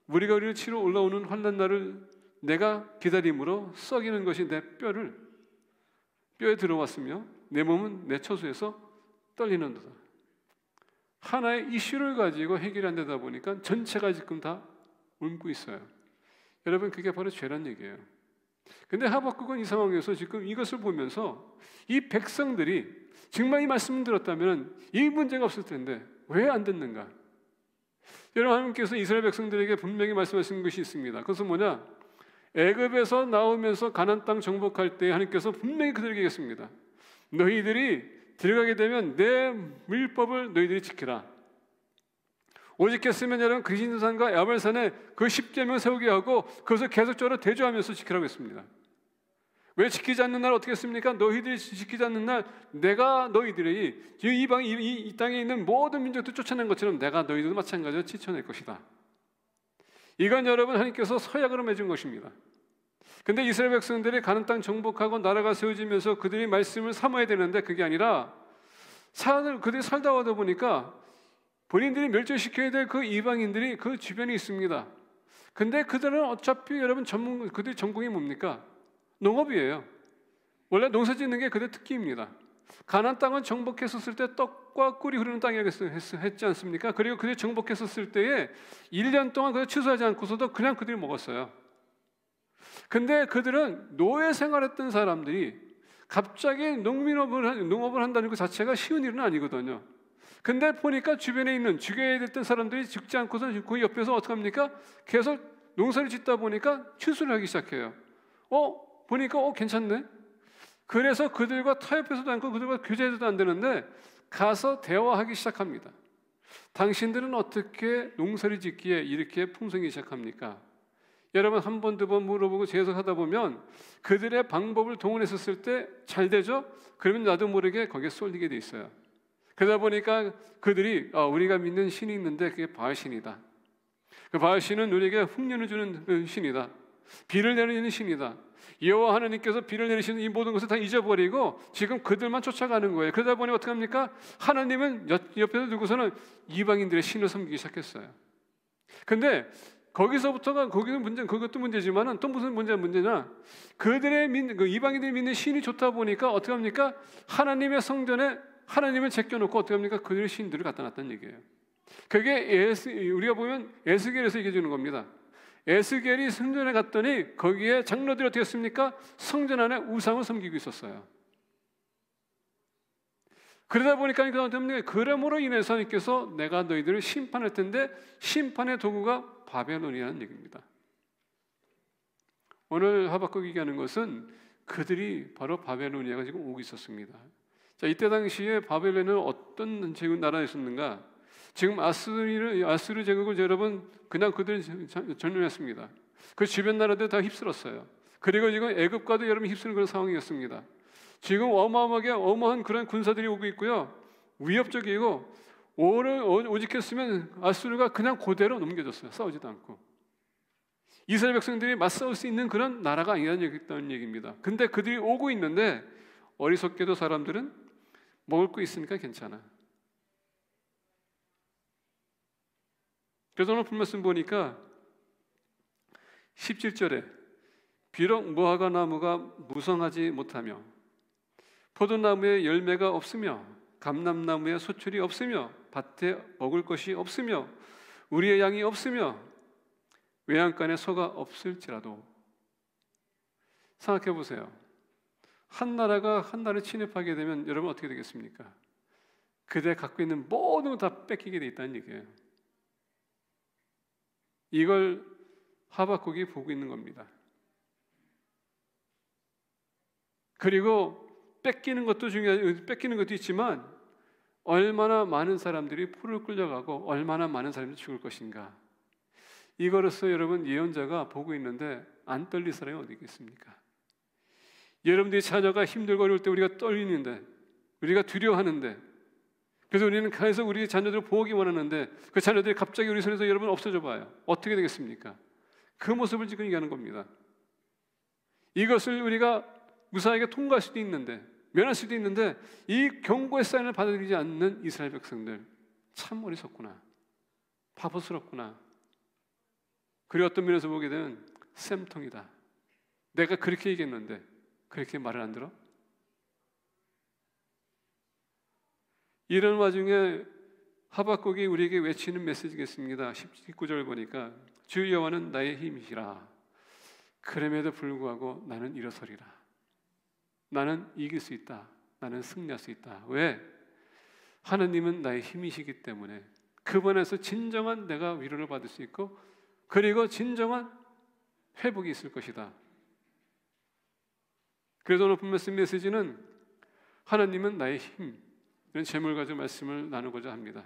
우리가 우리를 치러 올라오는 환난 날을 내가 기다림으로 썩이는 것이 내 뼈에 들어왔으며 내 몸은 내 처소에서 떨리는도다. 하나의 이슈를 가지고 해결이 안 되다 보니까 전체가 지금 다 옮고 있어요. 여러분, 그게 바로 죄란 얘기예요. 근데 하박국은 이 상황에서 지금 이것을 보면서 이 백성들이 정말 이 말씀을 들었다면 이 문제가 없을 텐데 왜 안 듣는가? 여러분, 하나님께서 이스라엘 백성들에게 분명히 말씀하신 것이 있습니다. 그것은 뭐냐? 애굽에서 나오면서 가나안 땅 정복할 때 하나님께서 분명히 그들에게 얘기했습니다. 너희들이 들어가게 되면 내 율법을 너희들이 지키라. 오직했으면 여러분 그리신산과 야발산에 그 10계명 세우게 하고 그것을 계속적으로 대조하면서 지키라고 했습니다. 왜 지키지 않는 날 어떻게 했습니까? 너희들이 지키지 않는 날 내가 너희들이 이 땅에 있는 모든 민족들 쫓아낸 것처럼 내가 너희들도 마찬가지로 찢어낼 것이다. 이건 여러분 하나님께서 서약으로 맺은 것입니다. 근데 이스라엘 백성들이 가나안 땅 정복하고 나라가 세워지면서 그들이 말씀을 삼아야 되는데 그게 아니라 그들이 살다 오다 보니까 본인들이 멸절시켜야 될 그 이방인들이 그 주변에 있습니다. 근데 그들은 어차피 여러분 그들의 전공이 뭡니까? 농업이에요. 원래 농사 짓는 게 그들의 특기입니다. 가나안 땅은 정복했었을 때 떡과 꿀이 흐르는 땅이라고 했지 않습니까? 그리고 그들이 정복했었을 때에 1년 동안 그걸 취소하지 않고서도 그냥 그들이 먹었어요. 근데 그들은 노예 생활했던 사람들이 갑자기 농업을 한다는 것 자체가 쉬운 일은 아니거든요. 근데 보니까 주변에 있는 죽여야 됐던 사람들이 죽지 않고서 그 옆에서 어떻게 합니까? 계속 농사를 짓다 보니까 추수를 하기 시작해요. 보니까 괜찮네. 그래서 그들과 타협해서도 않고 그들과 교제해서도 안 되는데 가서 대화하기 시작합니다. 당신들은 어떻게 농사를 짓기에 이렇게 풍성히 시작합니까? 여러분 한 번, 두 번 물어보고 재해석하다 보면 그들의 방법을 동원했었을 때 잘 되죠? 그러면 나도 모르게 거기에 쏠리게 돼 있어요. 그러다 보니까 그들이 우리가 믿는 신이 있는데 그게 바알신이다. 그 바알신은 우리에게 흉년을 주는 신이다. 비를 내리는 신이다. 여호와 하나님께서 비를 내리시는 이 모든 것을 다 잊어버리고 지금 그들만 쫓아가는 거예요. 그러다 보니 어떻게 합니까? 하나님은 옆에서 두고서는 이방인들의 신을 섬기기 시작했어요. 근데 거기서부터가 그것도 문제지만은 또 무슨 문제냐? 그들의 이방인들이 믿는 신이 좋다 보니까 어떻게 합니까? 하나님의 성전에 하나님을 제껴놓고 어떻게 합니까? 그들의 신들을 갖다 놨다는 얘기예요. 그게 우리가 보면 에스겔에서 얘기해 주는 겁니다. 에스겔이 성전에 갔더니 거기에 장로들이 어떻게 했습니까? 성전 안에 우상을 섬기고 있었어요. 그러다 보니까 그러므로 인해서 하나님께서 내가 너희들을 심판할 텐데 심판의 도구가 바벨론이라는 얘기입니다. 오늘 하박국이 얘기하는 것은 그들이 바로 바벨론이가 지금 오고 있었습니다. 자, 이때 당시에 바벨론은 어떤 제국 나라에 있었는가? 지금 아수르 제국을 여러분 그냥 그들 전멸했습니다. 그 주변 나라들 다 휩쓸었어요. 그리고 지금 애굽과도 여러분 휩쓰는 그런 상황이었습니다. 지금 어마어마하게 어마한 그런 군사들이 오고 있고요. 위협적이고 오직했으면 아수르가 그냥 그대로 넘겨졌어요. 싸우지도 않고. 이스라엘 백성들이 맞싸울 수 있는 그런 나라가 아니라는 얘기입니다. 근데 그들이 오고 있는데 어리석게도 사람들은 먹을 거 있으니까 괜찮아. 그래서 오늘 말씀 보니까 17절에 비록 무화과 나무가 무성하지 못하며 포도나무에 열매가 없으며 감람나무에 소출이 없으며 밭에 먹을 것이 없으며 우리의 양이 없으며 외양간에 소가 없을지라도. 생각해 보세요. 한 나라가 한 나라를 침입하게 되면 여러분 어떻게 되겠습니까? 그대 갖고 있는 모든 걸 다 뺏기게 돼 있다는 얘기예요. 이걸 하박국이 보고 있는 겁니다. 그리고 뺏기는 것도 뺏기는 것도 있지만 얼마나 많은 사람들이 풀을 끌려가고 얼마나 많은 사람들이 죽을 것인가. 이거로서 여러분 예언자가 보고 있는데 안 떨릴 사람이 어디 있겠습니까? 여러분들이 자녀가 힘들고 어려울 때 우리가 떨리는데, 우리가 두려워하는데, 그래서 우리는 계속 우리 자녀들을 보호하기 원하는데 그 자녀들이 갑자기 우리 손에서 여러분 없어져 봐요. 어떻게 되겠습니까? 그 모습을 지금 얘기하는 겁니다. 이것을 우리가 무사하게 통과할 수도 있는데, 면할 수도 있는데 이 경고의 사인을 받아들이지 않는 이스라엘 백성들 참 어리석구나, 바보스럽구나. 그리고 어떤 면에서 보게 되면 쌤통이다. 내가 그렇게 얘기했는데 그렇게 말을 안 들어? 이런 와중에 하박국이 우리에게 외치는 메시지겠습니다. 19절 보니까 주 여호와는 나의 힘이시라. 그럼에도 불구하고 나는 일어서리라. 나는 이길 수 있다. 나는 승리할 수 있다. 왜? 하나님은 나의 힘이시기 때문에 그분 안에서 진정한 내가 위로를 받을 수 있고 그리고 진정한 회복이 있을 것이다. 그래서 오늘 본문 메시지는 하나님은 나의 힘, 이런 제목을 가지고 말씀을 나누고자 합니다.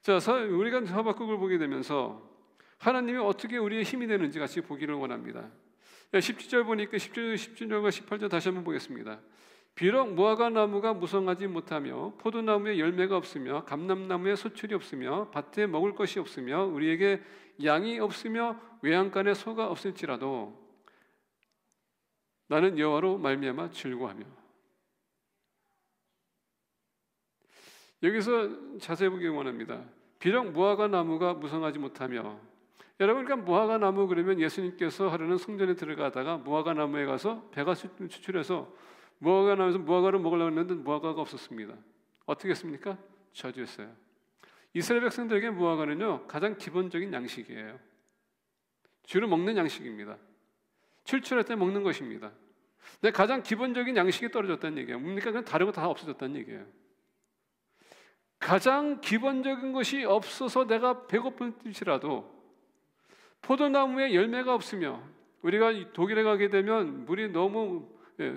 자, 우리가 하박국을 보게 되면서 하나님이 어떻게 우리의 힘이 되는지 같이 보기를 원합니다. 17절 보니까 17절과 18절 다시 한번 보겠습니다. 비록 무화과 나무가 무성하지 못하며 포도나무에 열매가 없으며 감람나무에 소출이 없으며 밭에 먹을 것이 없으며 우리에게 양이 없으며 외양간에 소가 없을지라도 나는 여호와로 말미암아 즐거워하며. 여기서 자세히 보기 원합니다. 비록 무화과 나무가 무성하지 못하며, 여러분 그러니까 무화과 나무 그러면 예수님께서 하루는 성전에 들어가다가 무화과 나무에 가서 배가 추출해서 무화과 나무에서 무화과를 먹으려고 했는데 무화과가 없었습니다. 어떻게 했습니까? 저주했어요. 이스라엘 백성들에게 무화과는요 가장 기본적인 양식이에요. 주로 먹는 양식입니다. 출출할 때 먹는 것입니다. 근데 가장 기본적인 양식이 떨어졌다는 얘기예요. 뭡니까? 그냥 다른 거 다 없어졌다는 얘기예요. 가장 기본적인 것이 없어서 내가 배고플지라도 포도나무에 열매가 없으며, 우리가 독일에 가게 되면 물이 너무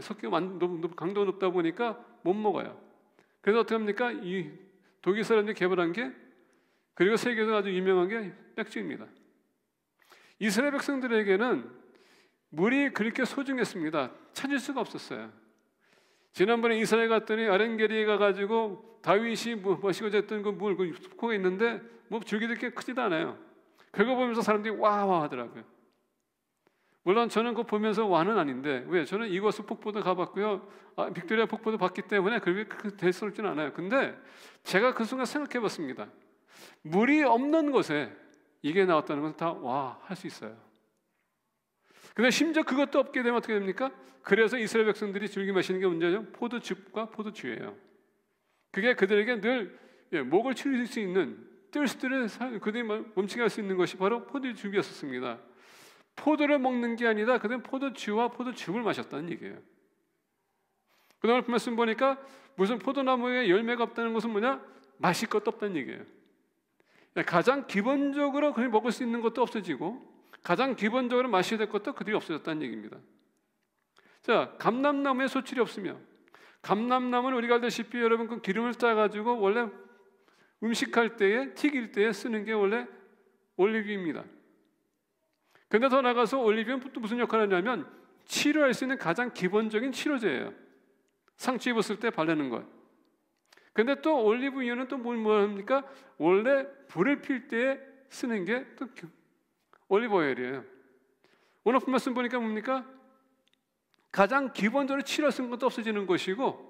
섞이고 너무 강도가 높다 보니까 못 먹어요. 그래서 어떻게 합니까? 이 독일 사람들이 개발한 게, 그리고 세계에서 아주 유명한 게 백주입니다. 이스라엘 백성들에게는 물이 그렇게 소중했습니다. 찾을 수가 없었어요. 지난번에 이스라엘 갔더니 아렌게리에 가가지고 다윗이 멋이고 졌던 그 물, 그 숲코가 있는데 뭐 줄기도 이렇게 크지도 않아요. 그거 보면서 사람들이 와와 하더라고요. 물론 저는 그거 보면서 와는 아닌데, 왜? 저는 이거스 폭포도 가봤고요, 빅토리아 폭포도 봤기 때문에 그렇게 대수롭지는 않아요. 근데 제가 그 순간 생각해봤습니다. 물이 없는 곳에 이게 나왔다는 건 다 와 할 수 있어요. 근데 심지어 그것도 없게 되면 어떻게 됩니까? 그래서 이스라엘 백성들이 즐겨 마시는 게 문제죠. 포도즙과 포도주예요. 그게 그들에게 늘 목을 치를 수 있는, 뜰수들을 그들이 멈추게 할 수 있는 것이 바로 포도즙이었습니다. 포도를 먹는 게 아니라 그들은 포도주와 포도즙을 마셨다는 얘기예요. 그다음에 말씀 보니까 무슨 포도나무에 열매가 없다는 것은 뭐냐? 마실 것도 없다는 얘기예요. 가장 기본적으로 그냥 먹을 수 있는 것도 없어지고 가장 기본적으로 마셔야 될 것도 그들이 없어졌다는 얘기입니다. 자, 감람나무에 소출이 없으며, 감람나무는 우리가 알다시피 여러분 그 기름을 짜가지고 원래 음식할 때에, 튀길 때에 쓰는 게 원래 올리브유입니다. 근데 더 나가서 올리브유는 또 무슨 역할을 하냐면 치료할 수 있는 가장 기본적인 치료제예요. 상처 입었을 때 바르는 것. 근데 또 올리브유는 또 뭘 합니까? 원래 불을 필 때 쓰는 게 또 올리브 오일이에요. 오늘 말씀 보니까 뭡니까? 가장 기본적으로 치료 쓰는 것도 없어지는 것이고,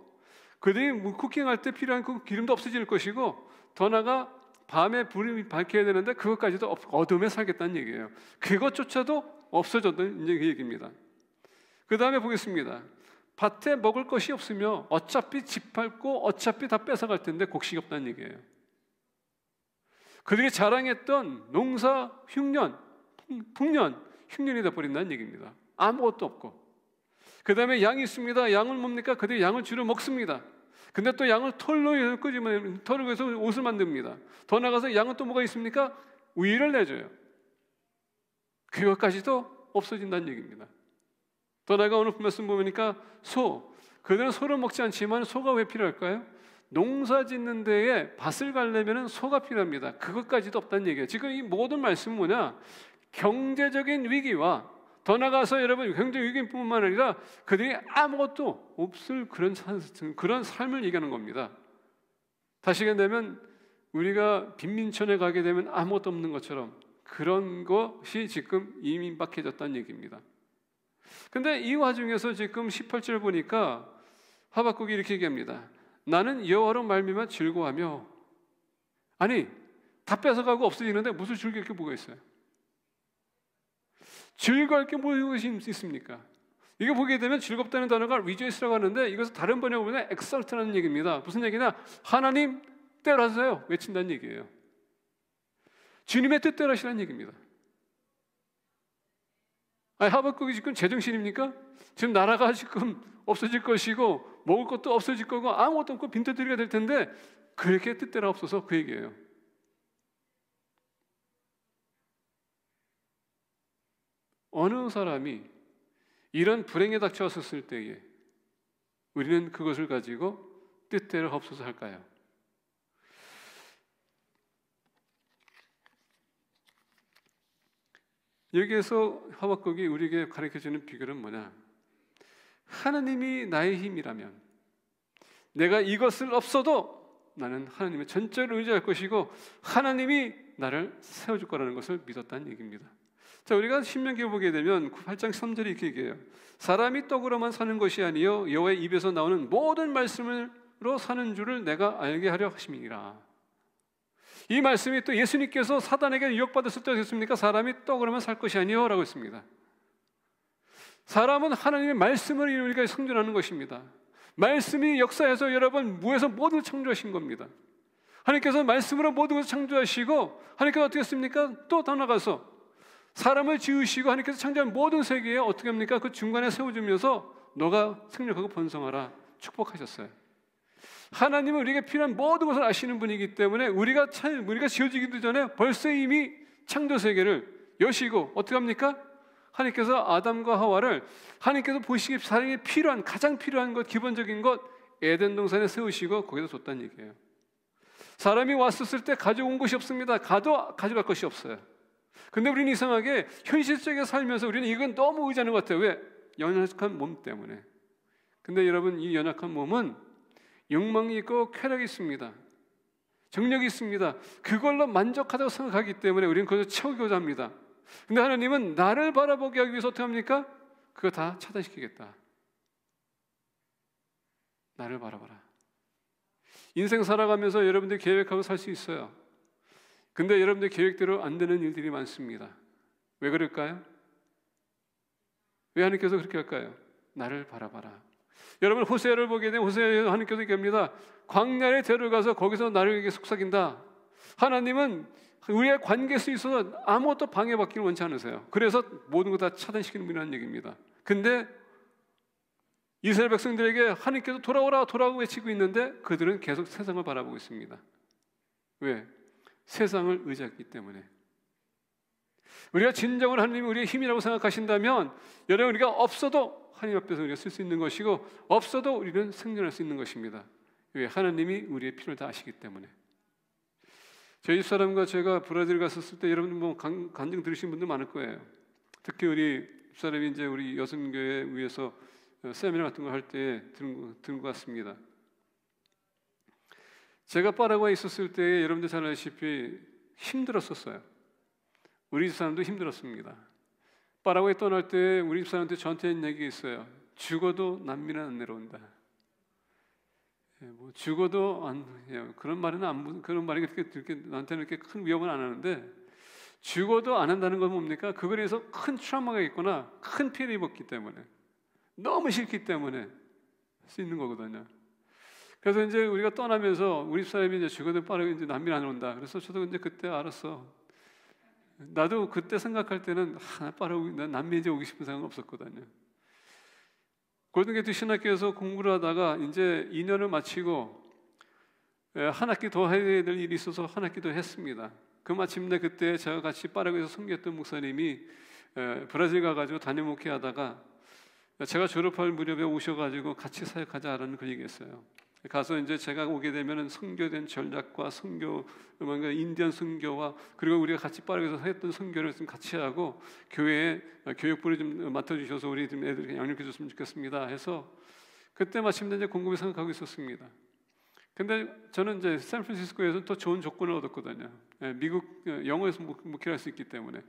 그들이 쿠킹할 때 필요한 그 기름도 없어질 것이고, 더 나아가 밤에 불이 밝혀야 되는데 그것까지도 어둠에 살겠다는 얘기예요. 그것조차도 없어졌다는 얘기입니다. 그 다음에 보겠습니다. 밭에 먹을 것이 없으며 어차피 집 밟고 어차피 다 뺏어갈 텐데 곡식이 없다는 얘기예요. 그들이 자랑했던 농사 흉년, 풍년, 흉년이 돼버린다는 얘기입니다. 아무것도 없고. 그 다음에 양이 있습니다. 양은 뭡니까? 그들이 양을 주로 먹습니다. 근데 또 양을 털로 끄지만 털을 해서 옷을 만듭니다. 더 나가서 양은 또 뭐가 있습니까? 우유를 내줘요. 그것까지도 없어진다는 얘기입니다. 더 나아가 오늘 말씀 보니까 소, 그들은 소를 먹지 않지만 소가 왜 필요할까요? 농사 짓는 데에 밭을 가려면 소가 필요합니다. 그것까지도 없다는 얘기예요. 지금 이 모든 말씀은 뭐냐? 경제적인 위기와 더 나가서 여러분 경제 위기뿐만 아니라 그들이 아무것도 없을 그런 삶을 얘기하는 겁니다. 다시게 되면 우리가 빈민촌에 가게 되면 아무것도 없는 것처럼 그런 것이 지금 이민박해졌다는 얘기입니다. 근데 이 와중에서 지금 18절 보니까 하박국이 이렇게 얘기합니다. 나는 여호와로 말미암아 즐거워하며. 아니, 다 뺏어가고 없어지는데 무슨 즐거울 게 뭐가 있어요? 즐거울 게 무엇이 있습니까? 이거 보게 되면 즐겁다는 단어가 rejoice라고 하는데 이것을 다른 번역으로 보면 exalt라는 얘기입니다. 무슨 얘기냐? 하나님 뜻대로 하세요 외친다는 얘기예요. 주님의 뜻대로 하시라는 얘기입니다. 아니, 하박국이 지금 제정신입니까? 지금 나라가 지금 없어질 것이고 먹을 것도 없어질 거고 아무것도 없고 빈털터리가 될 텐데 그렇게 뜻대로 없어서 그 얘기예요. 어느 사람이 이런 불행에 닥쳐왔을 때에 우리는 그것을 가지고 뜻대로 없어서 할까요? 여기에서 하박국이 우리에게 가르쳐주는 비결은 뭐냐? 하나님이 나의 힘이라면 내가 이것을 없어도 나는 하나님의 전적으로 의지할 것이고 하나님이 나를 세워줄 거라는 것을 믿었다는 얘기입니다. 자, 우리가 신명기에 보게 되면 8장 3절에 이렇게 얘기해요. 사람이 떡으로만 사는 것이 아니요 여호와의 입에서 나오는 모든 말씀으로 사는 줄을 내가 알게 하려 하심이니라. 이 말씀이 또 예수님께서 사단에게 유혹받았을 때 어떻습니까? 사람이 떡으로만 살 것이 아니요 라고 했습니다. 사람은 하나님의 말씀을 우리가 성전하는 것입니다. 말씀이 역사에서 여러분 무에서 모든 창조하신 겁니다. 하나님께서 말씀으로 모든 것을 창조하시고 하나님께서 어떻게 했습니까? 또 더 나가서 사람을 지으시고 하나님께서 창조한 모든 세계에 어떻게 합니까? 그 중간에 세워주면서 너가 생육하고 번성하라 축복하셨어요. 하나님은 우리에게 필요한 모든 것을 아시는 분이기 때문에 우리가 지어지기도 전에 벌써 이미 창조 세계를 여시고 어떻게 합니까? 하나님께서 아담과 하와를 하나님께서 보시기에 사람이 필요한 가장 필요한 것 기본적인 것 에덴 동산에 세우시고 거기다 줬다는 얘기예요. 사람이 왔었을 때 가져온 것이 없습니다. 가져갈 것이 없어요. 근데 우리는 이상하게 현실적에 살면서 우리는 이건 너무 의지하는 것 같아요. 왜? 연약한 몸 때문에. 근데 여러분 이 연약한 몸은 욕망이 있고 쾌락이 있습니다. 정력이 있습니다. 그걸로 만족하다고 생각하기 때문에 우리는 그것을 채우고자 합니다. 근데 하나님은 나를 바라보게 하기 위해서 어떻게 합니까? 그거 다 차단시키겠다. 나를 바라봐라. 인생 살아가면서 여러분들 계획하고 살 수 있어요. 근데 여러분들 계획대로 안 되는 일들이 많습니다. 왜 그럴까요? 왜 하나님께서 그렇게 할까요? 나를 바라봐라. 여러분 호세아를 보게 되면 호세아 하나님께서 얘기합니다. 광야에 데려가서 거기서 나를 속삭인다. 하나님은 우리의 관계에 있어서 아무것도 방해받기를 원치 않으세요. 그래서 모든 거 다 차단시키는 분이라는 얘기입니다. 근데 이스라엘 백성들에게 하나님께서 돌아오라 돌아오고 외치고 있는데 그들은 계속 세상을 바라보고 있습니다. 왜? 세상을 의지했기 때문에. 우리가 진정으로 하나님이 우리의 힘이라고 생각하신다면 여러분 우리가 없어도 하나님 앞에서 우리가 쓸 수 있는 것이고 없어도 우리는 생존할 수 있는 것입니다. 왜? 하나님이 우리의 필요를 다 아시기 때문에. 저희 집사람과 제가 브라질 갔었을 때 여러분 뭐 간증 들으신 분들 많을 거예요. 특히 우리 집사람이 이제 우리 여성교회 위해서 세미나 같은 거 할 때 들은 것 같습니다. 제가 파라과이에 있었을 때 여러분들 잘 아시다시피 힘들었었어요. 우리 집사람도 힘들었습니다. 파라과이 떠날 때 우리 집사람한테 저한테 한 얘기가 있어요. 죽어도 난민은 안 내려온다. 뭐 죽어도 안 그런 말은 그런 말이 그렇게 나한테는 이렇게 큰 위협은 안 하는데 죽어도 안 한다는 건 뭡니까? 그거에 대해서 큰 트라우마가 있거나 큰 피해를 입었기 때문에 너무 싫기 때문에 할 수 있는 거거든요. 그래서 이제 우리가 떠나면서 우리 집사람이 이제 죽어도 빠르게 이제 난민 안 온다. 그래서 저도 이제 그때 알았어. 나도 그때 생각할 때는 빠르게 난 난민 이제 오기 싶은 생각은 없었거든요. 골든게이트 신학교에서 공부를 하다가 이제 2년을 마치고 한 학기 더 해야 될 일이 있어서 한 학기 더 했습니다. 그 마침내 그때 제가 같이 파라과이에서 섬겼던 목사님이 브라질 가가지고 단임 목회하다가 제가 졸업할 무렵에 오셔가지고 같이 사역하자라는 그 얘기했어요. 가서 이제 제가 오게 되면은 선교된 전략과 선교, 뭔가 인디안 선교와 그리고 우리가 같이 파라과이에서 했던 선교를 좀 같이 하고 교회에 교육부를 좀 맡아주셔서 우리 좀 애들 양육해 줬으면 좋겠습니다. 해서 그때 마침내 이제 곰곰이 생각하고 있었습니다. 근데 저는 이제 샌프란시스코에서 더 좋은 조건을 얻었거든요. 미국 영어에서 목회를 할 수 있기 때문에.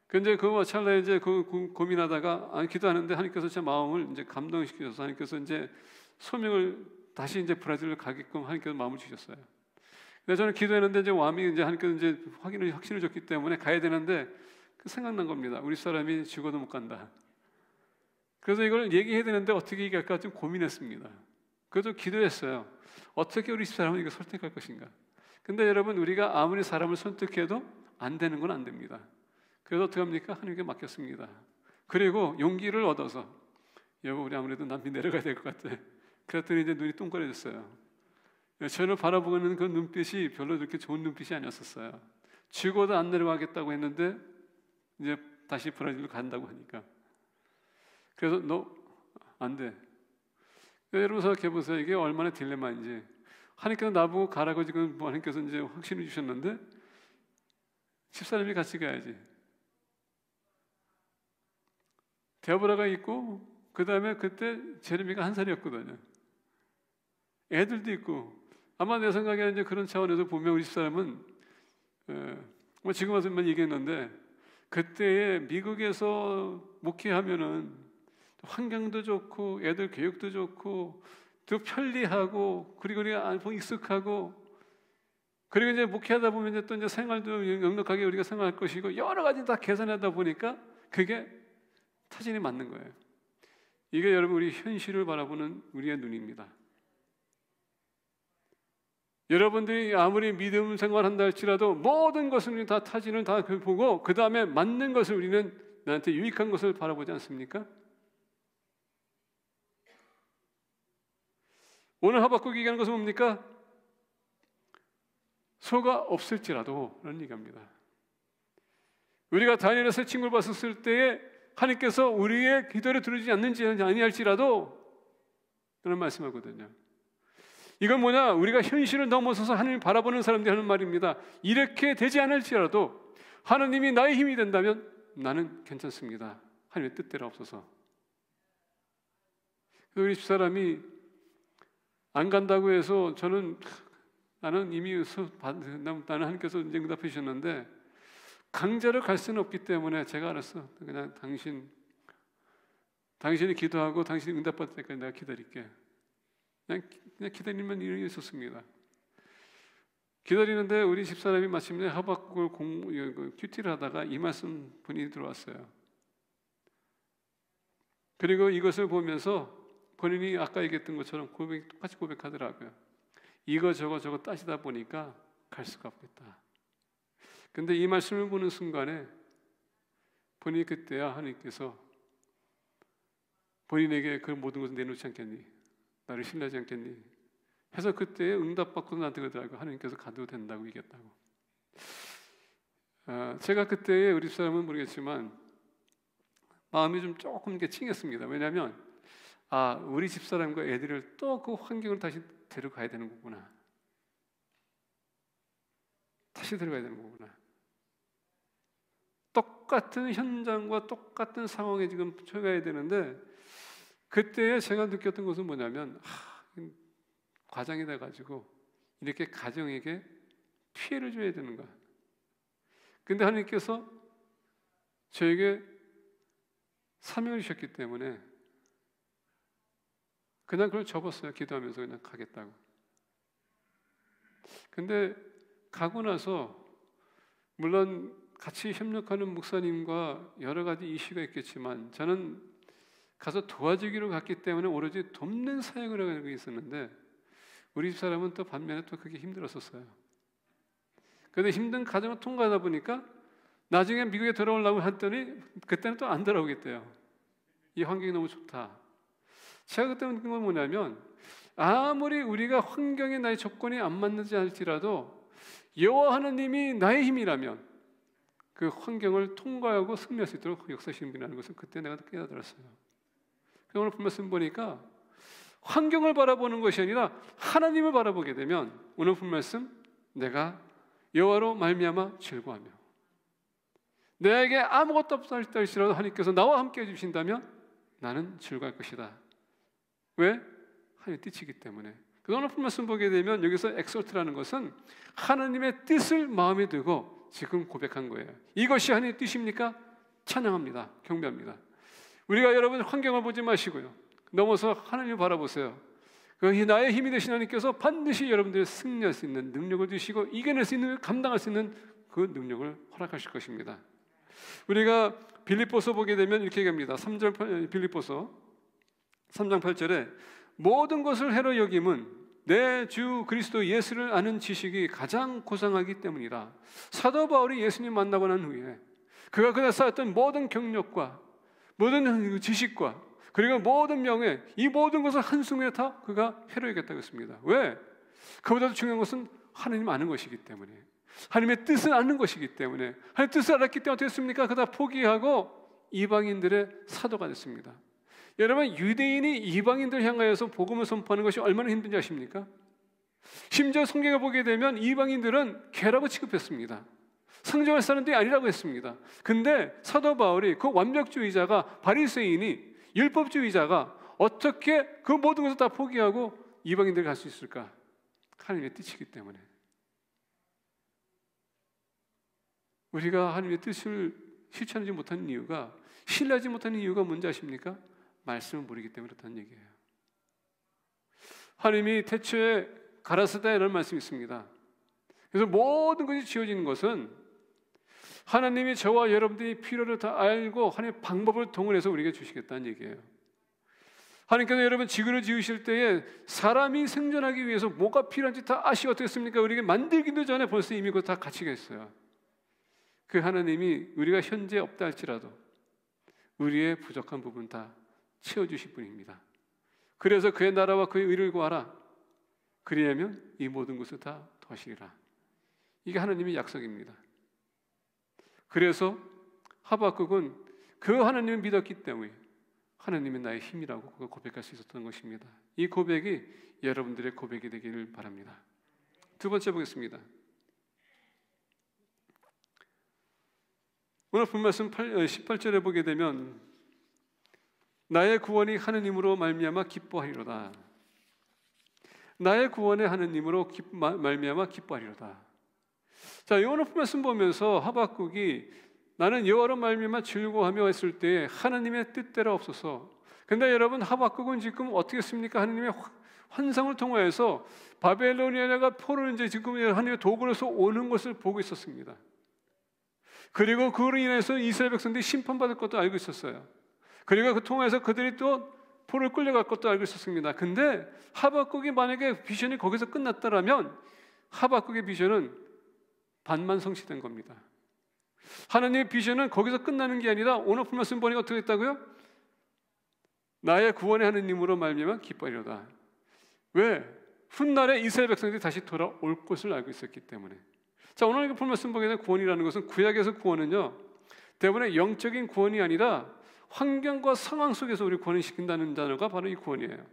근데 그와 찰나에 이제 고민하다가 기도하는데 하나님께서 제 마음을 이제 감동시키셔서 하나님께서 이제 소명을 다시 이제 브라질로 가게끔 하나님께서 마음을 주셨어요. 근데 저는 기도했는데 이제 왕이 이제 하나님께서 이제 확신을 줬기 때문에 가야 되는데 그 생각난 겁니다. 우리 사람이 죽어도 못 간다. 그래서 이걸 얘기해야 되는데 어떻게 얘기할까 좀 고민했습니다. 그래서 기도했어요. 어떻게 우리 집사람을 이거 설득할 것인가? 근데 여러분 우리가 아무리 사람을 설득해도 안 되는 건 안 됩니다. 그래서 어떻게 합니까? 하나님께 맡겼습니다. 그리고 용기를 얻어서 여보 우리 아무래도 남미 내려가야 될 것 같아. 그랬더니 이제 눈이 똥그래졌어요. 저를 바라보는 그 눈빛이 별로 그렇게 좋은 눈빛이 아니었었어요. 죽어도 안 내려가겠다고 했는데 이제 다시 브라질로 간다고 하니까 그래서 너 안 돼. 여러분 생각해 보세요. 이게 얼마나 딜레마인지. 하나님께서 나보고 가라고 지금 하나님께서 이제 확신을 주셨는데 집사람이 같이 가야지. 데보라가 있고 그 다음에 그때 제레미가 1살이었거든요. 애들도 있고 아마 내 생각에는 이제 그런 차원에서 보면 우리 집사람은 뭐 지금 와서만 얘기했는데 그때에 미국에서 목회하면은 환경도 좋고 애들 교육도 좋고 또 편리하고 그리고 우리가 익숙하고 그리고 이제 목회하다 보면 이제 또 이제 생활도 넉넉하게 우리가 생활할 것이고 여러 가지 다 계산하다 보니까 그게 타진이 맞는 거예요. 이게 여러분 우리 현실을 바라보는 우리의 눈입니다. 여러분들이 아무리 믿음 생활한다 할지라도 모든 것을 다 타진을 다 보고 그 다음에 맞는 것을 우리는 나한테 유익한 것을 바라보지 않습니까? 오늘 하박국이 얘기하는 것은 뭡니까? 소가 없을지라도 라는 얘기합니다. 우리가 다니엘의 새 친구를 봤었을 때에 하나님께서 우리의 기도를 들어주지 않는지 아니할지라도 그런 말씀하거든요. 이건 뭐냐? 우리가 현실을 넘어서서 하나님을 바라보는 사람들이 하는 말입니다. 이렇게 되지 않을지라도 하나님이 나의 힘이 된다면 나는 괜찮습니다. 하나님의 뜻대로 없어서. 우리 집사람이 안 간다고 해서 저는 나는 이미 나는 하나님께서 이제 응답해 주셨는데 강제로 갈 수는 없기 때문에 제가 알았어. 그냥 당신이 기도하고 당신이 응답받을 때까지 내가 기다릴게. 그냥 기다리면 일이 있었습니다. 기다리는데 우리 집사람이 마침내 하박국을 큐티를 하다가 이 말씀 분이 들어왔어요. 그리고 이것을 보면서 본인이 아까 얘기했던 것처럼 똑같이 고백하더라고요. 이거 저거 따지다 보니까 갈 수가 없겠다. 근데 이 말씀을 보는 순간에 본인이 그때야 하나님께서 본인에게 그 모든 것을 내놓지 않겠니? 나를 신뢰하지 않겠니? 해서 그때 응답받고 나한테 그러더라고. 하나님께서 가도 된다고 얘기했다고. 제가 그때 우리 집사람은 모르겠지만 마음이 좀 조금 이렇게 찡했습니다. 왜냐하면 우리 집사람과 애들을 또 그 환경을 다시 데려가야 되는 거구나. 다시 데려가야 되는 거구나. 똑같은 현장과 똑같은 상황에 지금 처해야 되는데 그때 제가 느꼈던 것은 뭐냐면 과장이 돼가지고 이렇게 가정에게 피해를 줘야 되는가. 근데 하나님께서 저에게 사명을 주셨기 때문에 그냥 그걸 접었어요. 기도하면서 그냥 가겠다고. 근데 가고 나서 물론 같이 협력하는 목사님과 여러 가지 이슈가 있겠지만 저는 가서 도와주기로 갔기 때문에 오로지 돕는 사역을 하고 있었는데 우리 집사람은 또 반면에 또 그게 힘들었었어요. 그런데 힘든 과정을 통과하다 보니까 나중에 미국에 돌아오려고 했더니 그때는 또 안 돌아오겠대요. 이 환경이 너무 좋다. 제가 그때 느낀 건 뭐냐면 아무리 우리가 환경에 나의 조건이 안 맞는지 할지라도 여호와 하나님이 나의 힘이라면 그 환경을 통과하고 승리할 수 있도록 역사하시는 분이라는 것을 그때 내가 깨달았어요. 오늘 말씀 보니까 환경을 바라보는 것이 아니라 하나님을 바라보게 되면 오늘 말씀 내가 여호와로 말미암아 즐거워하며 내게 아무것도 없다 할지라도 하나님께서 나와 함께 해주신다면 나는 즐거워할 것이다. 왜? 하나님의 뜻이기 때문에. 오늘 말씀 보게 되면 여기서 엑설트라는 것은 하나님의 뜻을 마음에 두고 지금 고백한 거예요. 이것이 하나님의 뜻입니까? 찬양합니다. 경배합니다. 우리가 여러분 환경을 보지 마시고요. 넘어서 하나님을 바라보세요. 그 나의 힘이 되신 하나님께서 반드시 여러분들을 승리할 수 있는 능력을 주시고 이겨낼 수 있는, 감당할 수 있는 그 능력을 허락하실 것입니다. 우리가 빌립보서 보게 되면 이렇게 얘기합니다. 3절 빌립보서 3장 8절에 모든 것을 해로 여김은 내 주 그리스도 예수를 아는 지식이 가장 고상하기 때문이라. 사도 바울이 예수님 만나고 난 후에 그가 그날 쌓았던 모든 경력과 모든 지식과 그리고 모든 명예, 이 모든 것을 한순간에 다 그가 해로 여겼다고 했습니다. 왜? 그보다도 중요한 것은 하나님 아는 것이기 때문에, 하나님의 뜻을 아는 것이기 때문에, 하나님의 뜻을 알았기 때문에 어떻게 했습니까? 그다 포기하고 이방인들의 사도가 됐습니다. 여러분, 유대인이 이방인들 향하여서 복음을 선포하는 것이 얼마나 힘든지 아십니까? 심지어 성경을 보게 되면 이방인들은 개라고 취급했습니다. 상종할 사람들이 아니라고 했습니다. 근데 사도 바울이 그 완벽주의자가, 바리새인이, 율법주의자가 어떻게 그 모든 것을 다 포기하고 이방인들 갈 수 있을까? 하나님의 뜻이기 때문에. 우리가 하나님의 뜻을 실천하지 못하는 이유가, 신뢰하지 못하는 이유가 뭔지 아십니까? 말씀을 모르기 때문에 그렇다는 얘기예요. 하나님이 태초에 가라사다라는 말씀이 있습니다. 그래서 모든 것이 지어지는 것은 하나님이 저와 여러분들이 필요를 다 알고 하나님의 방법을 동원해서 우리에게 주시겠다는 얘기예요. 하나님께서 여러분 지구를 지으실 때에 사람이 생존하기 위해서 뭐가 필요한지 다 아시고 어떻게 했습니까? 우리에게 만들기도 전에 벌써 이미 그거 다 갖추게 했어요. 그 하나님이 우리가 현재 없다 할지라도 우리의 부족한 부분 다 채워주실 분입니다. 그래서 그의 나라와 그의 의를 구하라. 그리하면 이 모든 것을 다 더하시리라. 이게 하나님의 약속입니다. 그래서 하박국은 그 하나님을 믿었기 때문에 하나님이 나의 힘이라고 그걸 고백할 수 있었던 것입니다. 이 고백이 여러분들의 고백이 되기를 바랍니다. 두 번째 보겠습니다. 오늘 본 말씀 18절에 보게 되면 나의 구원이 하느님으로 말미암아 기뻐하리로다. 나의 구원의 하느님으로 말미암아 기뻐하리로다. 자, 이 오늘 말씀 보면서 하박국이 나는 여호와로 말미암아 즐거워하며 했을 때 하나님의 뜻대로 없어서. 근데 여러분, 하박국은 지금 어떻게 했습니까? 하나님의 환상을 통하여서 바벨로니아가 포로를 이제 지금 하나님의 도구로서 오는 것을 보고 있었습니다. 그리고 그로 인해서 이스라엘 백성들이 심판받을 것도 알고 있었어요. 그리고 그 통해서 그들이 또 포로를 끌려갈 것도 알고 있었습니다. 근데 하박국이 만약에 비전이 거기서 끝났다라면 하박국의 비전은 반만 성취된 겁니다. 하나님의 비전은 거기서 끝나는 게 아니라 오늘 말씀 보니까 어떻게 했다고요? 나의 구원의 하느님으로 말미암아 기뻐하리로다. 왜? 훗날에 이스라엘 백성들이 다시 돌아올 것을 알고 있었기 때문에. 자, 오늘 본 말씀 보게 되면 구원이라는 것은, 구약에서 구원은요 대부분의 영적인 구원이 아니라 환경과 상황 속에서 우리 구원을 시킨다는 단어가 바로 이 구원이에요.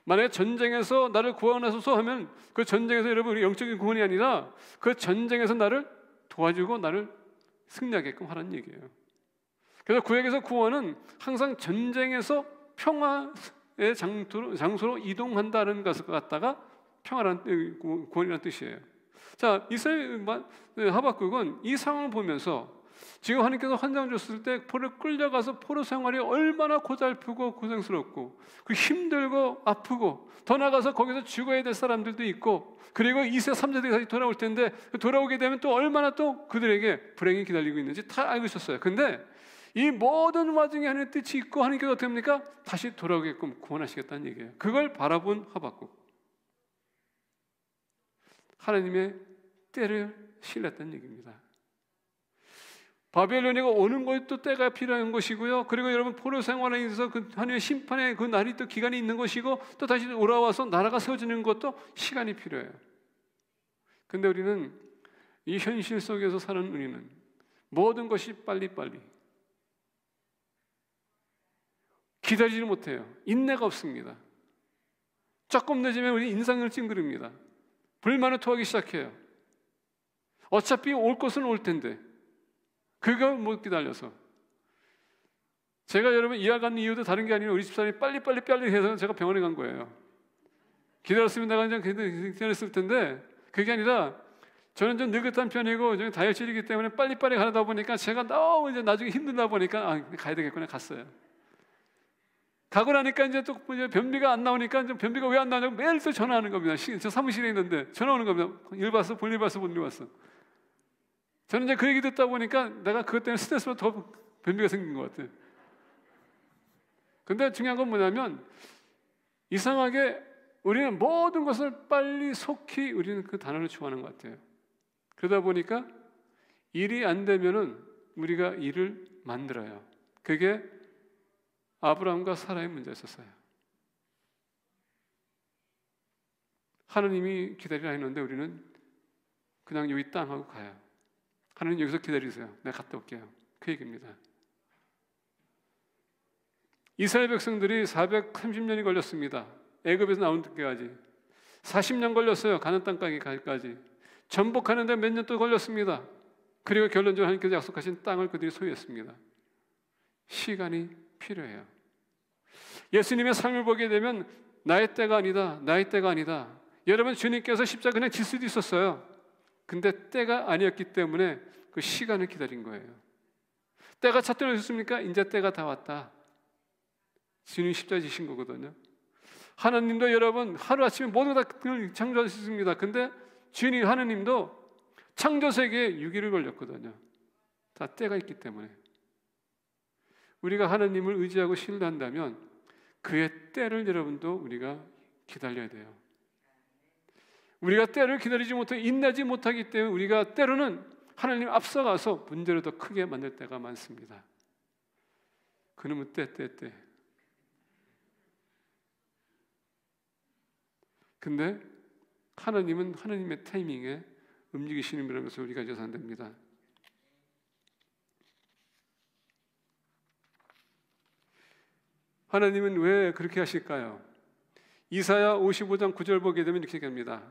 만약에 전쟁에서 나를 구원하소서 하면 그 전쟁에서 여러분 우리 영적인 구원이 아니라 그 전쟁에서 나를 도와주고 나를 승리하게끔 하라는 얘기예요. 그래서 구약에서 구원은 항상 전쟁에서 평화의 장소로 이동한다는 것을 갖다가 평화라는 구원이라는 뜻이에요. 자, 이스라엘 하박국은 이 상황을 보면서 지금 하나님께서 환상을 줬을 때 포로를 끌려가서 포로 생활이 얼마나 고달프고 고생스럽고 힘들고 아프고 더 나아가서 거기서 죽어야 될 사람들도 있고 그리고 2세 3세들이 다시 돌아올 텐데 돌아오게 되면 또 얼마나 또 그들에게 불행이 기다리고 있는지 다 알고 있었어요. 근데 이 모든 와중에 하나님의 뜻이 있고 하나님께서 어떻게 합니까? 다시 돌아오게끔 구원하시겠다는 얘기예요. 그걸 바라본 하박국, 하나님의 때를 신뢰했다는 얘기입니다. 바벨론이가 오는 것도 때가 필요한 것이고요. 그리고 여러분 포로 생활에 있어서 그 하나님의 심판의 그 날이 또 기간이 있는 것이고 또 다시 돌아와서 나라가 세워지는 것도 시간이 필요해요. 근데 우리는 이 현실 속에서 사는 우리는 모든 것이 빨리빨리 기다리지 못해요. 인내가 없습니다. 조금 늦으면 우리 인상을 찡그립니다. 불만을 토하기 시작해요. 어차피 올 것은 올 텐데 그걸 못 기다려서. 제가 여러분 이해하는 이유도 다른 게 아니라 우리 집사람이 빨리 해서 제가 병원에 간 거예요. 기다렸으면 내가 그냥 기다렸을 텐데 그게 아니라 저는 좀 느긋한 편이고 좀 다혈질이기 때문에 빨리빨리 가다 보니까 제가 너무 이제 나중에 힘들다 보니까 가야 되겠구나 갔어요. 가고 나니까 이제 또 변비가 안 나오니까 이제 변비가 왜 안 나오냐고 매일 또 전화하는 겁니다. 저 사무실에 있는데 전화 오는 겁니다. 일 봤어, 볼일 봤어, 볼일 봤어. 저는 이제 그 얘기 듣다 보니까 내가 그것 때문에 스트레스가 더 변비가 생긴 것 같아요. 근데 중요한 건 뭐냐면 이상하게 우리는 모든 것을 빨리 속히 우리는 그 단어를 좋아하는 것 같아요. 그러다 보니까 일이 안 되면은 우리가 일을 만들어요. 그게 아브라함과 사라의 문제였었어요. 하나님이 기다리라 했는데 우리는 그냥 여기 땅하고 가요. 하나님 여기서 기다리세요. 내가 갔다 올게요. 그 얘기입니다. 이스라엘 백성들이 430년이 걸렸습니다. 애굽에서 나온 때까지 40년 걸렸어요. 가나안 땅까지 가기까지. 전복하는데 몇 년 또 걸렸습니다. 그리고 결론적으로 하나님께서 약속하신 땅을 그들이 소유했습니다. 시간이 필요해요. 예수님의 삶을 보게 되면 나의 때가 아니다. 나의 때가 아니다. 여러분 주님께서 십자가 그냥 질 수도 있었어요. 근데 때가 아니었기 때문에 그 시간을 기다린 거예요. 때가 찼더니 오셨습니까? 이제 때가 다 왔다. 주님 십자가 지신 거거든요. 하나님도 여러분 하루아침에 모두 다 창조하셨습니다. 근데 주님 하나님도 창조세계에 6일을 걸렸거든요. 다 때가 있기 때문에. 우리가 하나님을 의지하고 신뢰한다면 그의 때를 여러분도 우리가 기다려야 돼요. 우리가 때를 기다리지 못하고 인내하지 못하기 때문에 우리가 때로는 하나님 앞서가서 문제를 더 크게 만들 때가 많습니다. 그놈의 때. 근데 하나님은 하나님의 타이밍에 움직이시는 분이라는 것을 우리가 잊어서는 안 됩니다. 하나님은 왜 그렇게 하실까요? 이사야 55장 9절 보게 되면 이렇게 얘기합니다.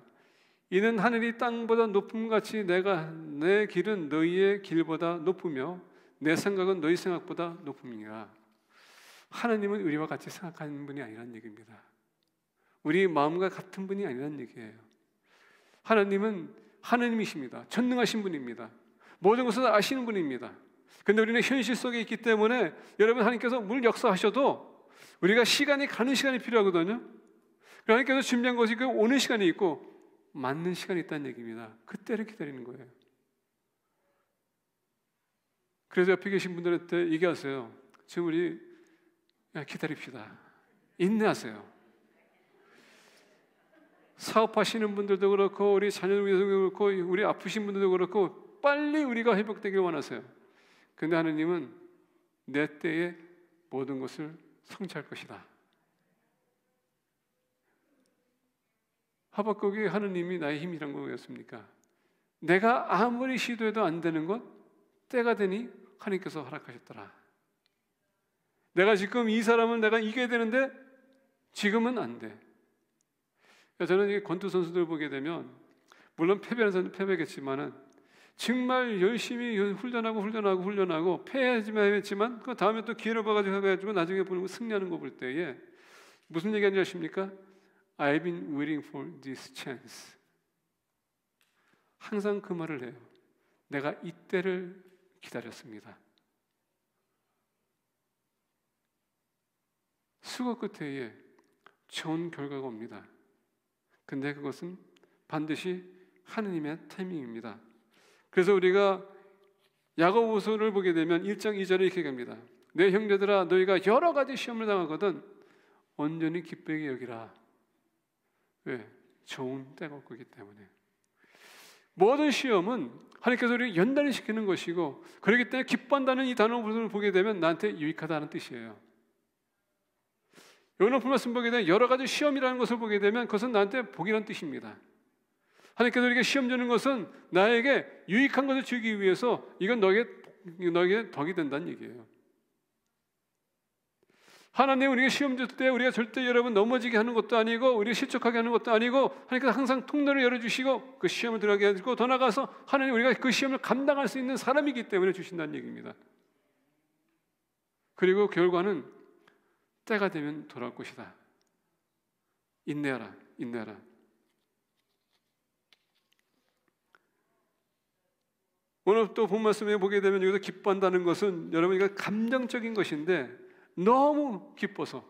이는 하늘이 땅보다 높음같이 내 길은 너희의 길보다 높으며 내 생각은 너희 생각보다 높음이라. 하나님은 우리와 같이 생각하는 분이 아니라는 얘기입니다. 우리 마음과 같은 분이 아니라는 얘기예요. 하나님은 하나님이십니다. 전능하신 분입니다. 모든 것을 아시는 분입니다. 그런데 우리는 현실 속에 있기 때문에 여러분 하나님께서 물 역사하셔도 우리가 시간이 가는 시간이 필요하거든요. 하나님께서 준비한 것이 그 오는 시간이 있고 맞는 시간이 있다는 얘기입니다. 그때를 기다리는 거예요. 그래서 옆에 계신 분들한테 얘기하세요. 지금 우리 기다립시다. 인내하세요. 사업하시는 분들도 그렇고 우리 자녀들 위해서 그렇고 우리 아프신 분들도 그렇고 빨리 우리가 회복되길 원하세요. 그런데 하나님은 내 때에 모든 것을 성취할 것이다. 하박국이 하느님이 나의 힘이란 거였습니까? 내가 아무리 시도해도 안 되는 것, 때가 되니 하나님께서 허락하셨더라. 내가 지금 이 사람은 내가 이겨야 되는데 지금은 안 돼. 저는 이 권투 선수들 보게 되면 물론 패배하는 선수 패배겠지만은 정말 열심히 훈련하고 패하지만 그 다음에 또 기회를 봐가지고 해가지고 나중에 보는 거 승리하는 거 볼 때에 무슨 얘기하는지 아십니까? I've been waiting for this chance. 항상 그 말을 해요. 내가 이때를 기다렸습니다. 수고 끝에 좋은 결과가 옵니다. 근데 그것은 반드시 하느님의 타이밍입니다. 그래서 우리가 야고보서를 보게 되면 1장 2절에 이렇게 갑니다. 내 형제들아 너희가 여러 가지 시험을 당하거든 온전히 기쁘게 여기라. 왜? 좋은 때가 올 거기 때문에. 모든 시험은 하나님께서 우리를 연단을 시키는 것이고 그렇기 때문에 기뻐한다는 이 단어를 보게 되면 나한테 유익하다는 뜻이에요. 여기 높은 말씀 보게 되면 여러 가지 시험이라는 것을 보게 되면 그것은 나한테 복이라는 뜻입니다. 하나님께서 우리에게 시험 주는 것은 나에게 유익한 것을 주기 위해서 이건 너에게 덕이 된다는 얘기예요. 하나님 우리에게 시험 줄 때 우리가 절대 여러분 넘어지게 하는 것도 아니고 우리가 실족하게 하는 것도 아니고 하나님께서 항상 통로를 열어주시고 그 시험을 들어가게 해주고 더 나아가서 하나님 우리가 그 시험을 감당할 수 있는 사람이기 때문에 주신다는 얘기입니다. 그리고 결과는 때가 되면 돌아올 것이다. 인내하라. 오늘 또 본 말씀에 보게 되면 여기서 기뻐한다는 것은 여러분 이거 감정적인 것인데 너무 기뻐서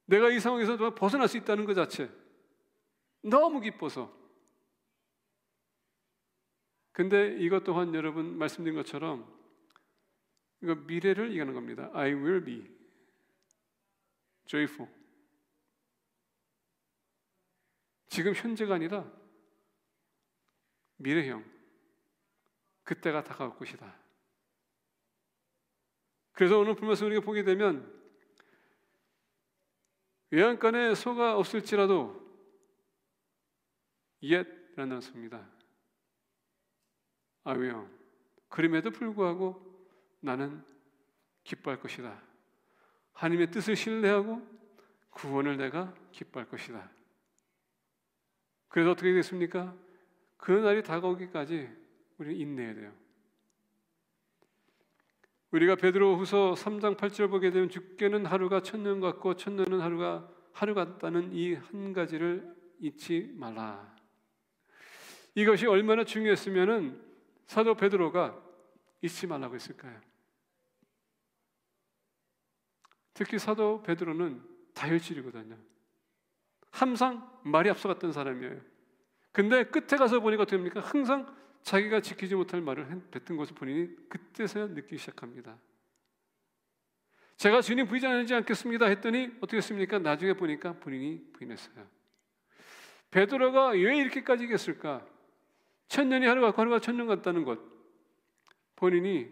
내가 이 상황에서 벗어날 수 있다는 것 자체 너무 기뻐서. 근데 이것 또한 여러분 말씀드린 것처럼 이거 미래를 얘기하는 겁니다. I will be joyful. 지금 현재가 아니라 미래형. 그때가 다가올 것이다. 그래서 오늘 말씀 우리가 보게 되면 외양간에 소가 없을지라도 yet이라는 단어를 씁니다. 아위요. 그럼에도 불구하고 나는 기뻐할 것이다. 하나님의 뜻을 신뢰하고 구원을 내가 기뻐할 것이다. 그래서 어떻게 됐습니까? 그 날이 다가오기까지 우리는 인내해야 돼요. 우리가 베드로후서 3장 8절 보게 되면 죽게는 하루가 천년 같고 천년은 하루 같다는 이 한 가지를 잊지 말라. 이것이 얼마나 중요했으면은 사도 베드로가 잊지 말라고 했을까요? 특히 사도 베드로는 다혈질이거든요. 항상 말이 앞서갔던 사람이에요. 근데 끝에 가서 보니까 어떻게 됩니까? 항상 자기가 지키지 못할 말을 뱉은 것을 본인이 그때서야 느끼기 시작합니다. 제가 주님 부인하지 않겠습니다 했더니 어떻게 했습니까? 나중에 보니까 본인이 부인했어요. 베드로가 왜 이렇게까지 얘기했을까? 천년이 하루 같고 하루가 천년 같다는 것. 본인이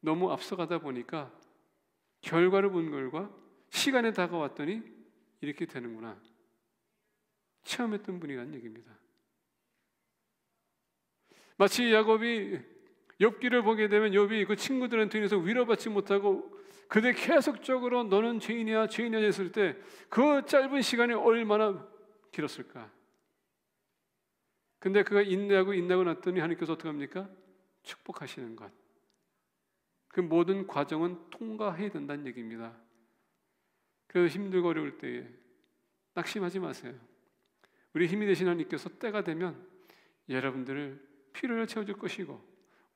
너무 앞서가다 보니까 결과를 본 결과 시간에 다가왔더니 이렇게 되는구나. 체험했던 분이라는 얘기입니다. 마치 야곱이 욥기를 보게 되면 욥이 그 친구들한테 인해서 위로받지 못하고 그들 계속적으로 너는 죄인이야 했을 때 그 짧은 시간이 얼마나 길었을까? 근데 그가 인내하고 났더니 하나님께서 어떻게 합니까? 축복하시는 것. 그 모든 과정은 통과해야 된다는 얘기입니다. 그래서 힘들고 어려울 때에 낙심하지 마세요. 우리 힘이 되신 하나님께서 때가 되면 여러분들을 필요를 채워줄 것이고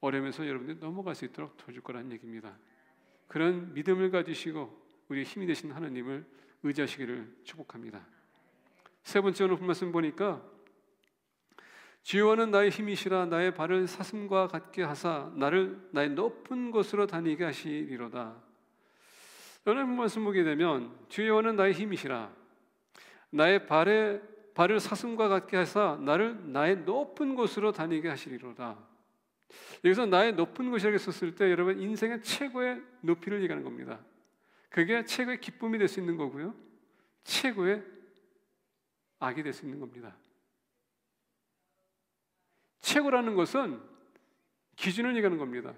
어려움에서 여러분들이 넘어갈 수 있도록 도와줄 거라는 얘기입니다. 그런 믿음을 가지시고 우리 힘이 되신 하나님을 의지하시기를 축복합니다. 세 번째 오늘 말씀 보니까 주여는 나의 힘이시라 나의 발을 사슴과 같게 하사 나를 나의 높은 곳으로 다니게 하시리로다. 오늘 말씀 보게 되면 주여는 나의 힘이시라 나의 발을 사슴과 같게 하사 나를 나의 높은 곳으로 다니게 하시리로다. 여기서 나의 높은 곳이라고 썼을 때 여러분 인생의 최고의 높이를 얘기하는 겁니다. 그게 최고의 기쁨이 될 수 있는 거고요, 최고의 악이 될 수 있는 겁니다. 최고라는 것은 기준을 얘기하는 겁니다.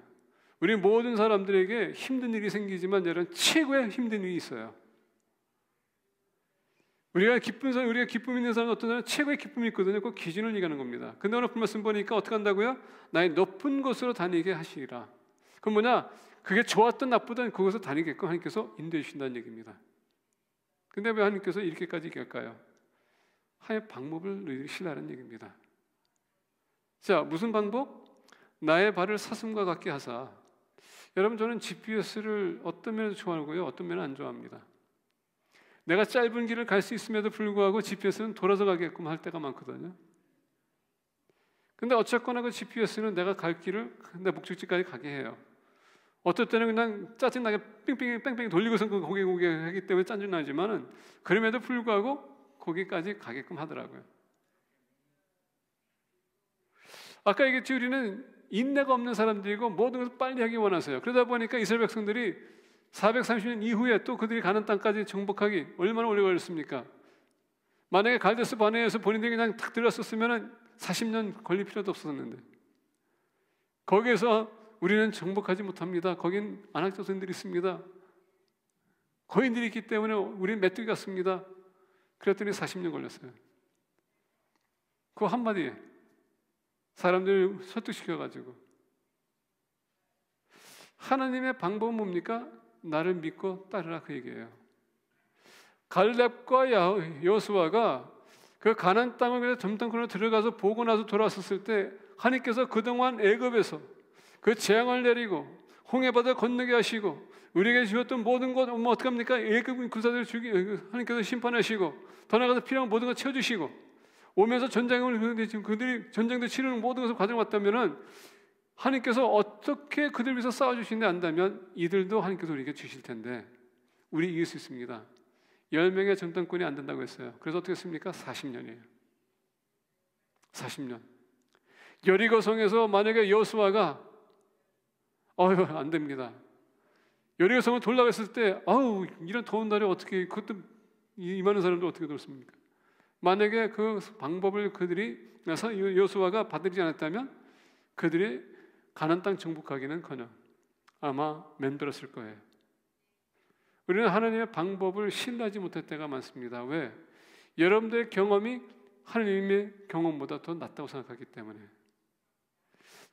우리 모든 사람들에게 힘든 일이 생기지만 여러분 최고의 힘든 일이 있어요. 우리가 기쁨 있는 사람은 어떤 사람은 최고의 기쁨이 있거든요. 그 기준을 얘기하는 겁니다. 근데 오늘 말씀 보니까 어떻게 한다고요? 나의 높은 곳으로 다니게 하시리라. 그럼 뭐냐? 그게 좋았든 나쁘든 그곳으로 다니게끔 하나님께서 인도해 주신다는 얘기입니다. 근데 왜 하나님께서 이렇게까지 얘기할까요? 하나의 방법을 너희들이 신뢰하는 얘기입니다. 자, 무슨 방법? 나의 발을 사슴과 같게 하사. 여러분, 저는 GPS를 어떤 면에서 좋아하고요, 어떤 면은 안 좋아합니다. 내가 짧은 길을 갈 수 있음에도 불구하고 GPS는 돌아서 가게끔 할 때가 많거든요. 근데 어쨌거나 그 GPS는 내가 갈 길을 내 목적지까지 가게 해요. 어떨 때는 그냥 짜증나게 뺑뺑이 돌리고서 고개 하기 때문에 짜증나지만은 그럼에도 불구하고 거기까지 가게끔 하더라고요. 아까 얘기했지, 우리는 인내가 없는 사람들이고 모든 것을 빨리 하기 원하세요. 그러다 보니까 이스라엘 백성들이 430년 이후에 또 그들이 가는 땅까지 정복하기 얼마나 오래 걸렸습니까? 만약에 갈데스 바네에서 본인들이 그냥 탁 들어갔었으면 40년 걸릴 필요도 없었는데, 거기에서 우리는 정복하지 못합니다. 거긴 아낙자손들이 있습니다. 거인들이 있기 때문에 우리는 메뚜기 같습니다. 그랬더니 40년 걸렸어요. 그 한마디에 사람들 설득시켜가지고. 하나님의 방법은 뭡니까? 나를 믿고 따르라, 그 얘기예요. 갈렙과 여호수아가 그 가나안 땅을 점탕권으로 들어가서 보고 나서 돌아섰을 때 하나님께서 그동안 애굽에서 그 재앙을 내리고 홍해바다 건너게 하시고 우리에게 주었던 모든 것 어떻게 합니까? 애굽 군사들을 하나님께서 심판하시고 더 나아가서 필요한 모든 것 채워주시고 오면서 그들이 전쟁도 치르는 모든 것을 가져왔다면은 하나님께서 어떻게 그들 위해서 싸워주시는지 안다면 이들도 하나님께서 우리에게 주실 텐데 우리 이길 수 있습니다. 10명의 전당권이 안 된다고 했어요. 그래서 어떻게 했습니까? 40년이에요. 40년. 여리고성에서 만약에 여호수아가 안 됩니다. 여리고성을 돌라고 했을 때 이런 더운 날에 어떻게 그것도 이 많은 사람들 어떻게 돌습니까? 만약에 그 방법을 그들이 여호수아가 받들이지 않았다면 그들이 가나안 땅 정복하기는커녕 아마 맴돌았을 거예요. 우리는 하나님의 방법을 신뢰하지 못할 때가 많습니다. 왜? 여러분들의 경험이 하나님의 경험보다 더 낫다고 생각하기 때문에.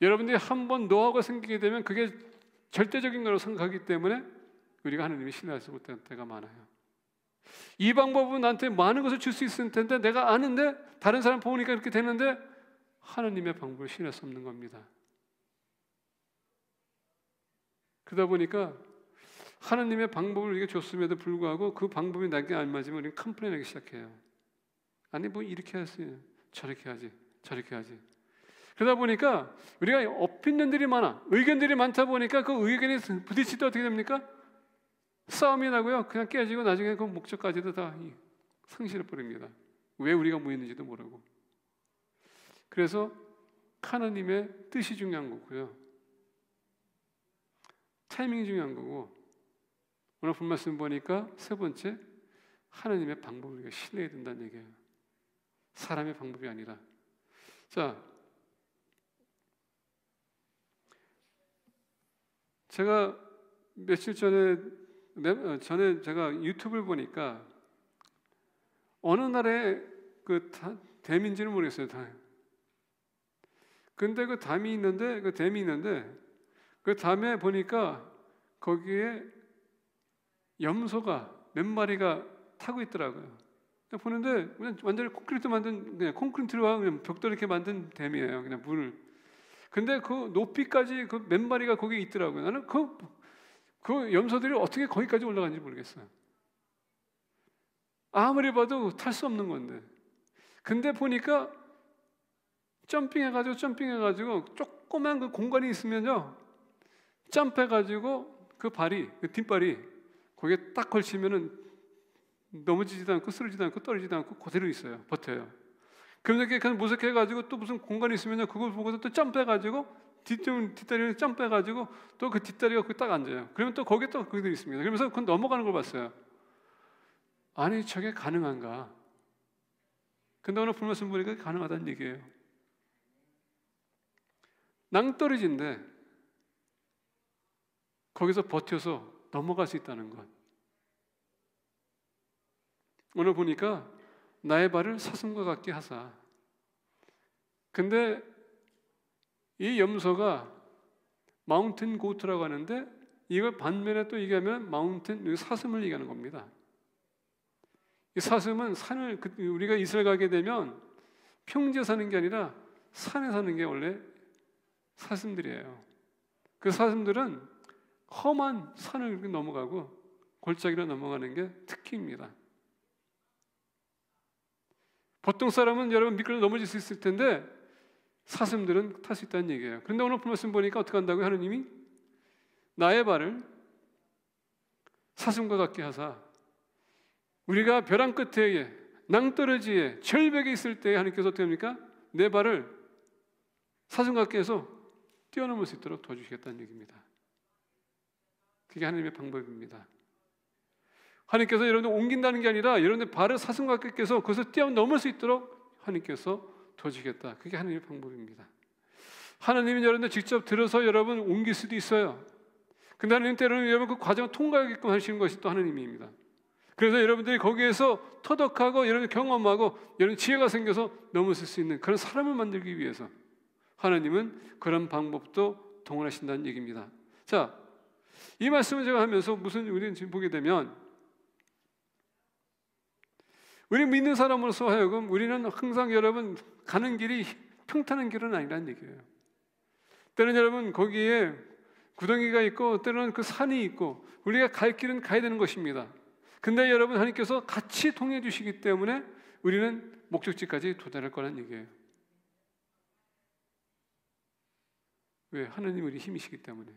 여러분들이 한번 노하우가 생기게 되면 그게 절대적인 거라고 생각하기 때문에 우리가 하나님이 신뢰하지 못할 때가 많아요. 이 방법은 나한테 많은 것을 줄 수 있을 텐데 내가 아는데 다른 사람 보니까 이렇게 되는데 하나님의 방법을 신뢰할 수 없는 겁니다. 그러다 보니까 하나님의 방법을 우리에게 줬음에도 불구하고 그 방법이 나에게 안 맞으면 우리는 컴플레인하기 시작해요. 아니 뭐 이렇게 하지, 저렇게 하지, 저렇게 하지. 그러다 보니까 우리가 오피니언들이 많아, 의견들이 많다 보니까 그 의견이 부딪힐 때 어떻게 됩니까? 싸움이 나고요. 그냥 깨지고 나중에 그 목적까지도 다 상실해 버립니다. 왜 우리가 모였는지도 모르고. 그래서 하나님의 뜻이 중요한 거고요. 타이밍이 중요한 거고, 오늘 본 말씀 보니까 세 번째, 하나님의 방법을 우리가 신뢰해야 된다는 얘기예요. 사람의 방법이 아니라. 자, 제가 며칠 전에 제가 유튜브를 보니까 어느 나라에 그 댐인지는 모르겠어요. 근데 그 댐이 있는데 그 댐에 보니까 거기에 염소가 몇 마리가 타고 있더라고요. 보는데 그냥 완전히 콘크리트 만든 그냥 콘크리트와 그냥 벽돌 이렇게 만든 댐이에요. 그냥 물을. 근데 그 높이까지 그 몇 마리가 거기에 있더라고요. 나는 그 염소들이 어떻게 거기까지 올라간지 모르겠어요. 아무리 봐도 탈 수 없는 건데. 근데 보니까 점핑해가지고 조그만 그 공간이 있으면요, 점프해가지고 그 뒷발이 거기에 딱 걸치면은 넘어지지도 않고 쓰러지도 않고 떨어지지도 않고 그대로 있어요. 버텨요. 그럼 이렇게 그냥 무색해가지고 또 무슨 공간이 있으면요, 그걸 보고서 또 점프해가지고 뒷다리를 점 빼가지고 또 그 뒷다리가 딱 앉아요. 그러면 또 거기에 또 그들이 있습니다. 그러면서 그건 넘어가는 걸 봤어요. 아니 저게 가능한가? 근데 오늘 불말씀 보니까 가능하다는 얘기예요. 낭떠러지인데 거기서 버텨서 넘어갈 수 있다는 것. 오늘 보니까 나의 발을 사슴과 같게 하사. 근데 이 염소가 마운틴 고트라고 하는데 이걸 반면에 또 얘기하면 마운틴 사슴을 얘기하는 겁니다. 이 사슴은 산을 우리가 이스라엘 가게 되면 평지에 사는 게 아니라 산에 사는 게 원래 사슴들이에요. 그 사슴들은 험한 산을 넘어가고 골짜기로 넘어가는 게 특기입니다. 보통 사람은 여러분 미끄러 넘어질 수 있을 텐데 사슴들은 탈 수 있다는 얘기예요. 그런데 오늘 말씀 보니까 어떻게 한다고요? 하느님이 나의 발을 사슴과 같게 하사 우리가 벼랑 끝에 낭떠러지에 절벽에 있을 때 하나님께서 어떻게 합니까? 내 발을 사슴과 같게 해서 뛰어넘을 수 있도록 도와주시겠다는 얘기입니다. 그게 하나님의 방법입니다. 하나님께서 여러분들 옮긴다는 게 아니라 여러분들 발을 사슴과 같게 해서 거기서 뛰어넘을 수 있도록 하나님께서 도와주시겠다. 그게 하나님의 방법입니다. 하나님은 여러분들 직접 들어서 여러분 옮길 수도 있어요. 근데 하나님 때로는 여러분 그 과정을 통과하게끔 하시는 것이 또 하나님입니다. 그래서 여러분들이 거기에서 터득하고 여러분 경험하고 여러분 지혜가 생겨서 넘어설 수 있는 그런 사람을 만들기 위해서 하나님은 그런 방법도 동원하신다는 얘기입니다. 자, 이 말씀을 제가 하면서 무슨 우리는 지금 보게 되면 우리 믿는 사람으로서 하여금 우리는 항상 여러분 가는 길이 평탄한 길은 아니라는 얘기예요. 때로는 여러분 거기에 구덩이가 있고 때로는 그 산이 있고 우리가 갈 길은 가야 되는 것입니다. 근데 여러분 하나님께서 같이 통해 주시기 때문에 우리는 목적지까지 도달할 거라는 얘기예요. 왜? 하나님 우리 힘이시기 때문에.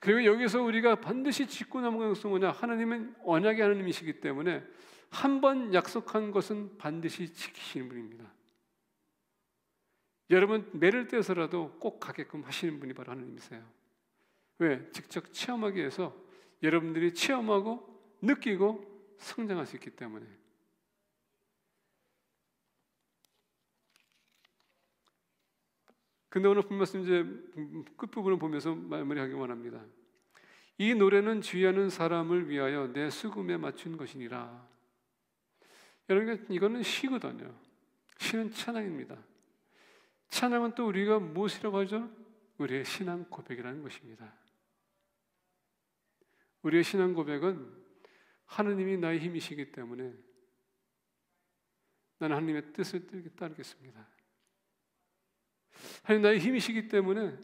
그리고 여기서 우리가 반드시 짚고 넘어가는 것은 뭐냐? 하나님은 언약의 하나님이시기 때문에 한 번 약속한 것은 반드시 지키시는 분입니다. 여러분 매를 떼서라도 꼭 가게끔 하시는 분이 바로 하나님이세요. 왜? 직접 체험하기 위해서 여러분들이 체험하고 느끼고 성장할 수 있기 때문에. 근데 오늘 본 말씀 이제 끝부분을 보면서 마무리하기 원합니다. 이 노래는 주의하는 사람을 위하여 내 수금에 맞춘 것이니라. 여러분 이거는 시거든요. 시는 찬양입니다. 찬양은 또 우리가 무엇이라고 하죠? 우리의 신앙 고백이라는 것입니다. 우리의 신앙 고백은 하느님이 나의 힘이시기 때문에 나는 하느님의 뜻을 따르겠습니다. 하느님 나의 힘이시기 때문에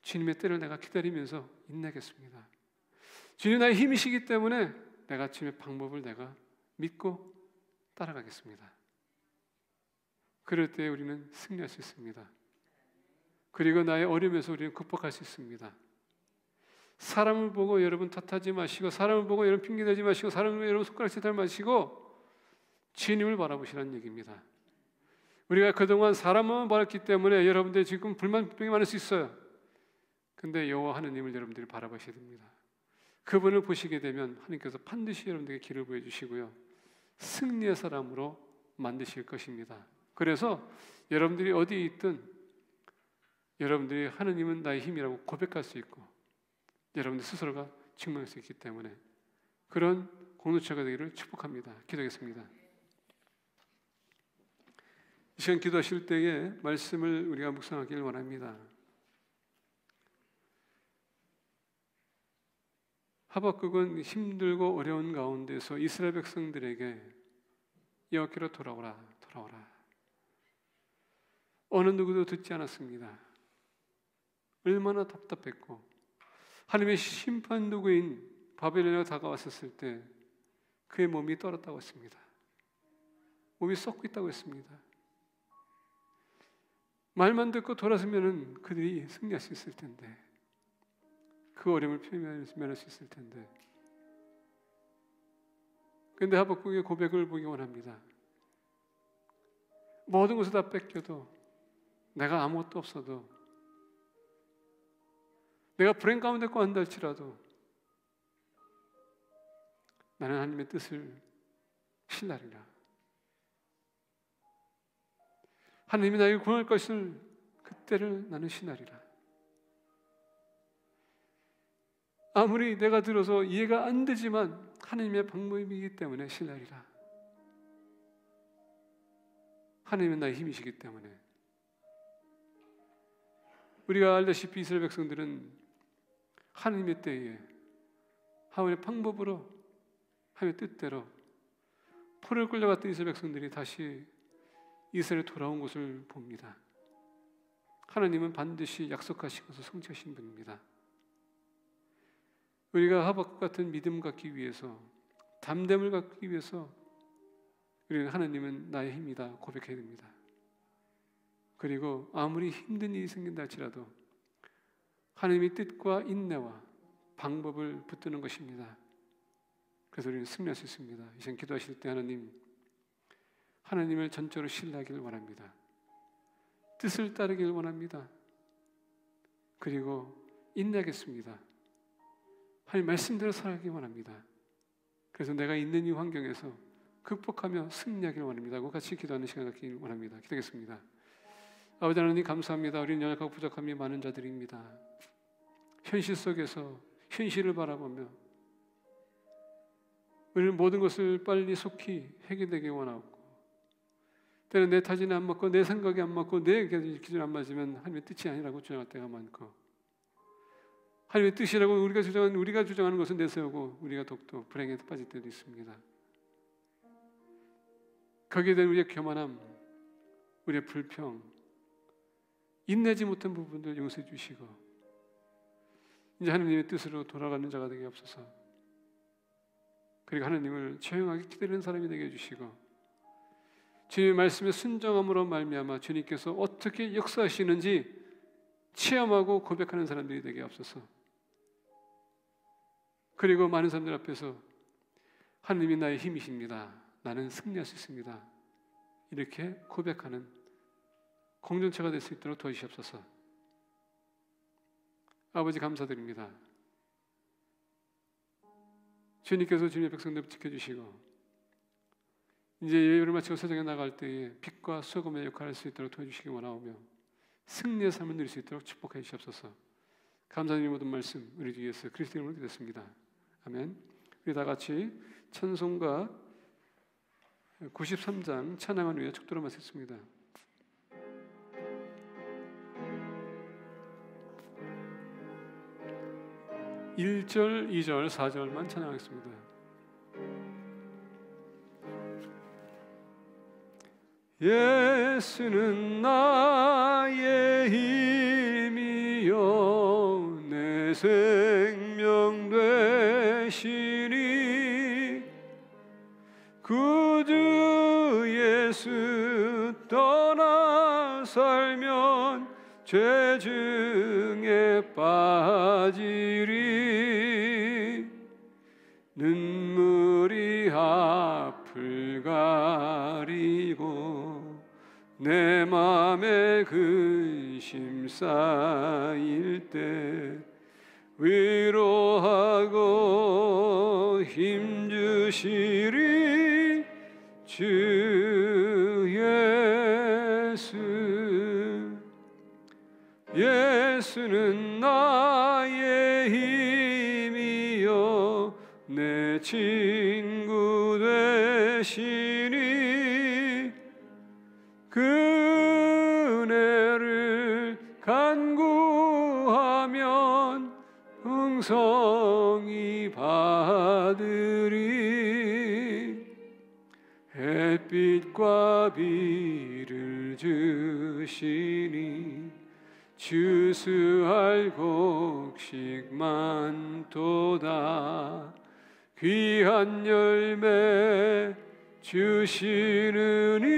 주님의 때를 내가 기다리면서 인내하겠습니다. 주님 나의 힘이시기 때문에 내가 주님의 방법을 내가 믿고 따라가겠습니다. 그럴 때 우리는 승리할 수 있습니다. 그리고 나의 어려움에서 우리는 극복할 수 있습니다. 사람을 보고 여러분 탓하지 마시고 사람을 보고 여러분 핑계대지 마시고 사람을 보고 여러분 손가락질 하지 마시고 주님을 바라보시라는 얘기입니다. 우리가 그동안 사람만 바랐기 때문에 여러분들 지금 불만병이 많을 수 있어요. 근데 여호와 하나님을 여러분들이 바라보셔야 됩니다. 그분을 보시게 되면 하나님께서 반드시 여러분들에게 길을 보여주시고요. 승리의 사람으로 만드실 것입니다. 그래서 여러분들이 어디에 있든 여러분들이 하나님은 나의 힘이라고 고백할 수 있고 여러분들 스스로가 증명할 수 있기 때문에 그런 공동체가 되기를 축복합니다. 기도하겠습니다. 이 시간 기도하실 때에 말씀을 우리가 묵상하기를 원합니다. 하박국은 힘들고 어려운 가운데서 이스라엘 백성들에게 여호와께로 돌아오라. 어느 누구도 듣지 않았습니다. 얼마나 답답했고 하나님의 심판 도구인 바벨론에 다가왔었을 때 그의 몸이 떨었다고 했습니다. 몸이 썩고 있다고 했습니다. 말만 듣고 돌아서면 그들이 승리할 수 있을 텐데 그 어려움을 표현할 수 있을 텐데 그런데 하박국의 고백을 보기 원합니다. 모든 것을 다 뺏겨도 내가 아무것도 없어도 내가 불행 가운데 거한다 할지라도 나는 하나님의 뜻을 신뢰하리라. 하나님이 나에게 구원할 것을 그때를 나는 신뢰하리라. 아무리 내가 들어서 이해가 안 되지만 하나님의 방법이기 때문에 신뢰하리라. 하나님은 나의 힘이시기 때문에. 우리가 알다시피 이스라엘 백성들은 하나님의 때에 하나님의 방법으로 하나님의 뜻대로 포로를 끌려갔던 이스라엘 백성들이 다시 이스라엘에 돌아온 것을 봅니다. 하나님은 반드시 약속하신 것을 성취하신 분입니다. 우리가 하박국 같은 믿음 갖기 위해서, 담됨을 갖기 위해서 우리는 하나님은 나의 힘이다 고백해야 됩니다. 그리고 아무리 힘든 일이 생긴다 할지라도 하나님의 뜻과 인내와 방법을 붙드는 것입니다. 그래서 우리는 승리할 수 있습니다. 이 시간 기도하실 때 하나님을 전적으로 신뢰하기를 원합니다. 뜻을 따르기를 원합니다. 그리고 인내하겠습니다. 하나님 말씀대로 살아가기 원합니다. 그래서 내가 있는 이 환경에서 극복하며 승리하기를 원합니다. 하고 같이 기도하는 시간 갖기를 원합니다. 기도하겠습니다. 아버지 하나님 감사합니다. 우리는 연약하고 부족함이 많은 자들입니다. 현실 속에서 현실을 바라보며 우리는 모든 것을 빨리 속히 해결되기 원하고, 때는 내 타진이 안 맞고 내 생각이 안 맞고 내 기준이 안 맞으면 하나님의 뜻이 아니라고 주장할 때가 많고, 하나님의 뜻이라고 우리가 주장하는 것은 내세우고 우리가 독도 불행에 빠질 때도 있습니다. 거기에 대한 우리의 교만함, 우리의 불평, 인내지 못한 부분들 용서해 주시고 이제 하나님의 뜻으로 돌아가는 자가 되게 없어서, 그리고 하나님을 조용하게 기다리는 사람이 되게 해주시고 주님의 말씀에 순종함으로 말미암아 주님께서 어떻게 역사하시는지 체험하고 고백하는 사람들이 되게 없어서, 그리고 많은 사람들 앞에서 하나님이 나의 힘이십니다, 나는 승리할 수 있습니다, 이렇게 고백하는 공동체가 될 수 있도록 도와주시옵소서. 아버지 감사드립니다. 주님께서 주님의 백성들 지켜주시고 이제 예배를 마치고 세상에 나갈 때에 빛과 소금의 역할을 할 수 있도록 도와주시기 원하오며 승리의 삶을 누릴 수 있도록 축복해 주시옵소서. 감사드리는 모든 말씀 우리 주 예수 그리스도의 이름으로 기도했습니다. 아멘. 우리 다 같이 찬송가 93장 찬양을 위해 축도로 마쳤습니다. 1절, 2절, 4절만 찬양하겠습니다. 예수는 나의 힘이요 내 생명 되시니 구주 예수 떠나 살면 죄 중에 빠지리 눈물이 앞을 가리고 내 맘에 근심 쌓일 때 위로하고 힘주시리 주 예수. 예수는 나의 힘이요 내 친구 되시니 그 은혜를 간구하면 풍성히 받으리 햇빛과 비를 주시니 주수할 곡식 많도다 귀한 열매 주시느니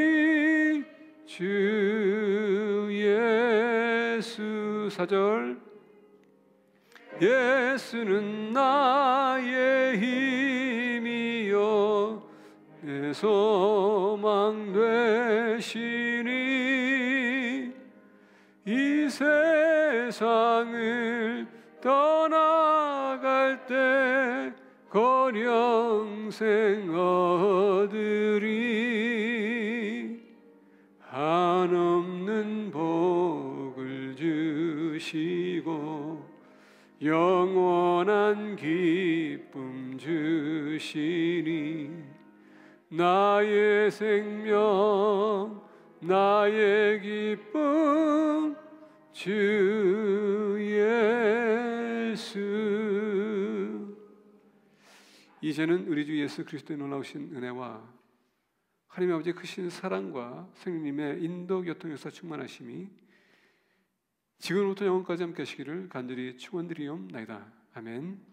주 예수. 4절 예수는 나의 힘이요 내 소망 되시니 이 세상을 떠나갈 때 권영생 얻으리. 한없는 복을 주시고 영원한 기쁨 주시니 나의 생명 나의 기쁨 주 예수. 이제는 우리 주 예수 그리스도의 놀라우신 은혜와 하나님 아버지의 크신 사랑과 성령님의 인도 교통 역사 충만하심이 지금부터 영원까지 함께 하시기를 간절히 축원드리옵나이다. 아멘.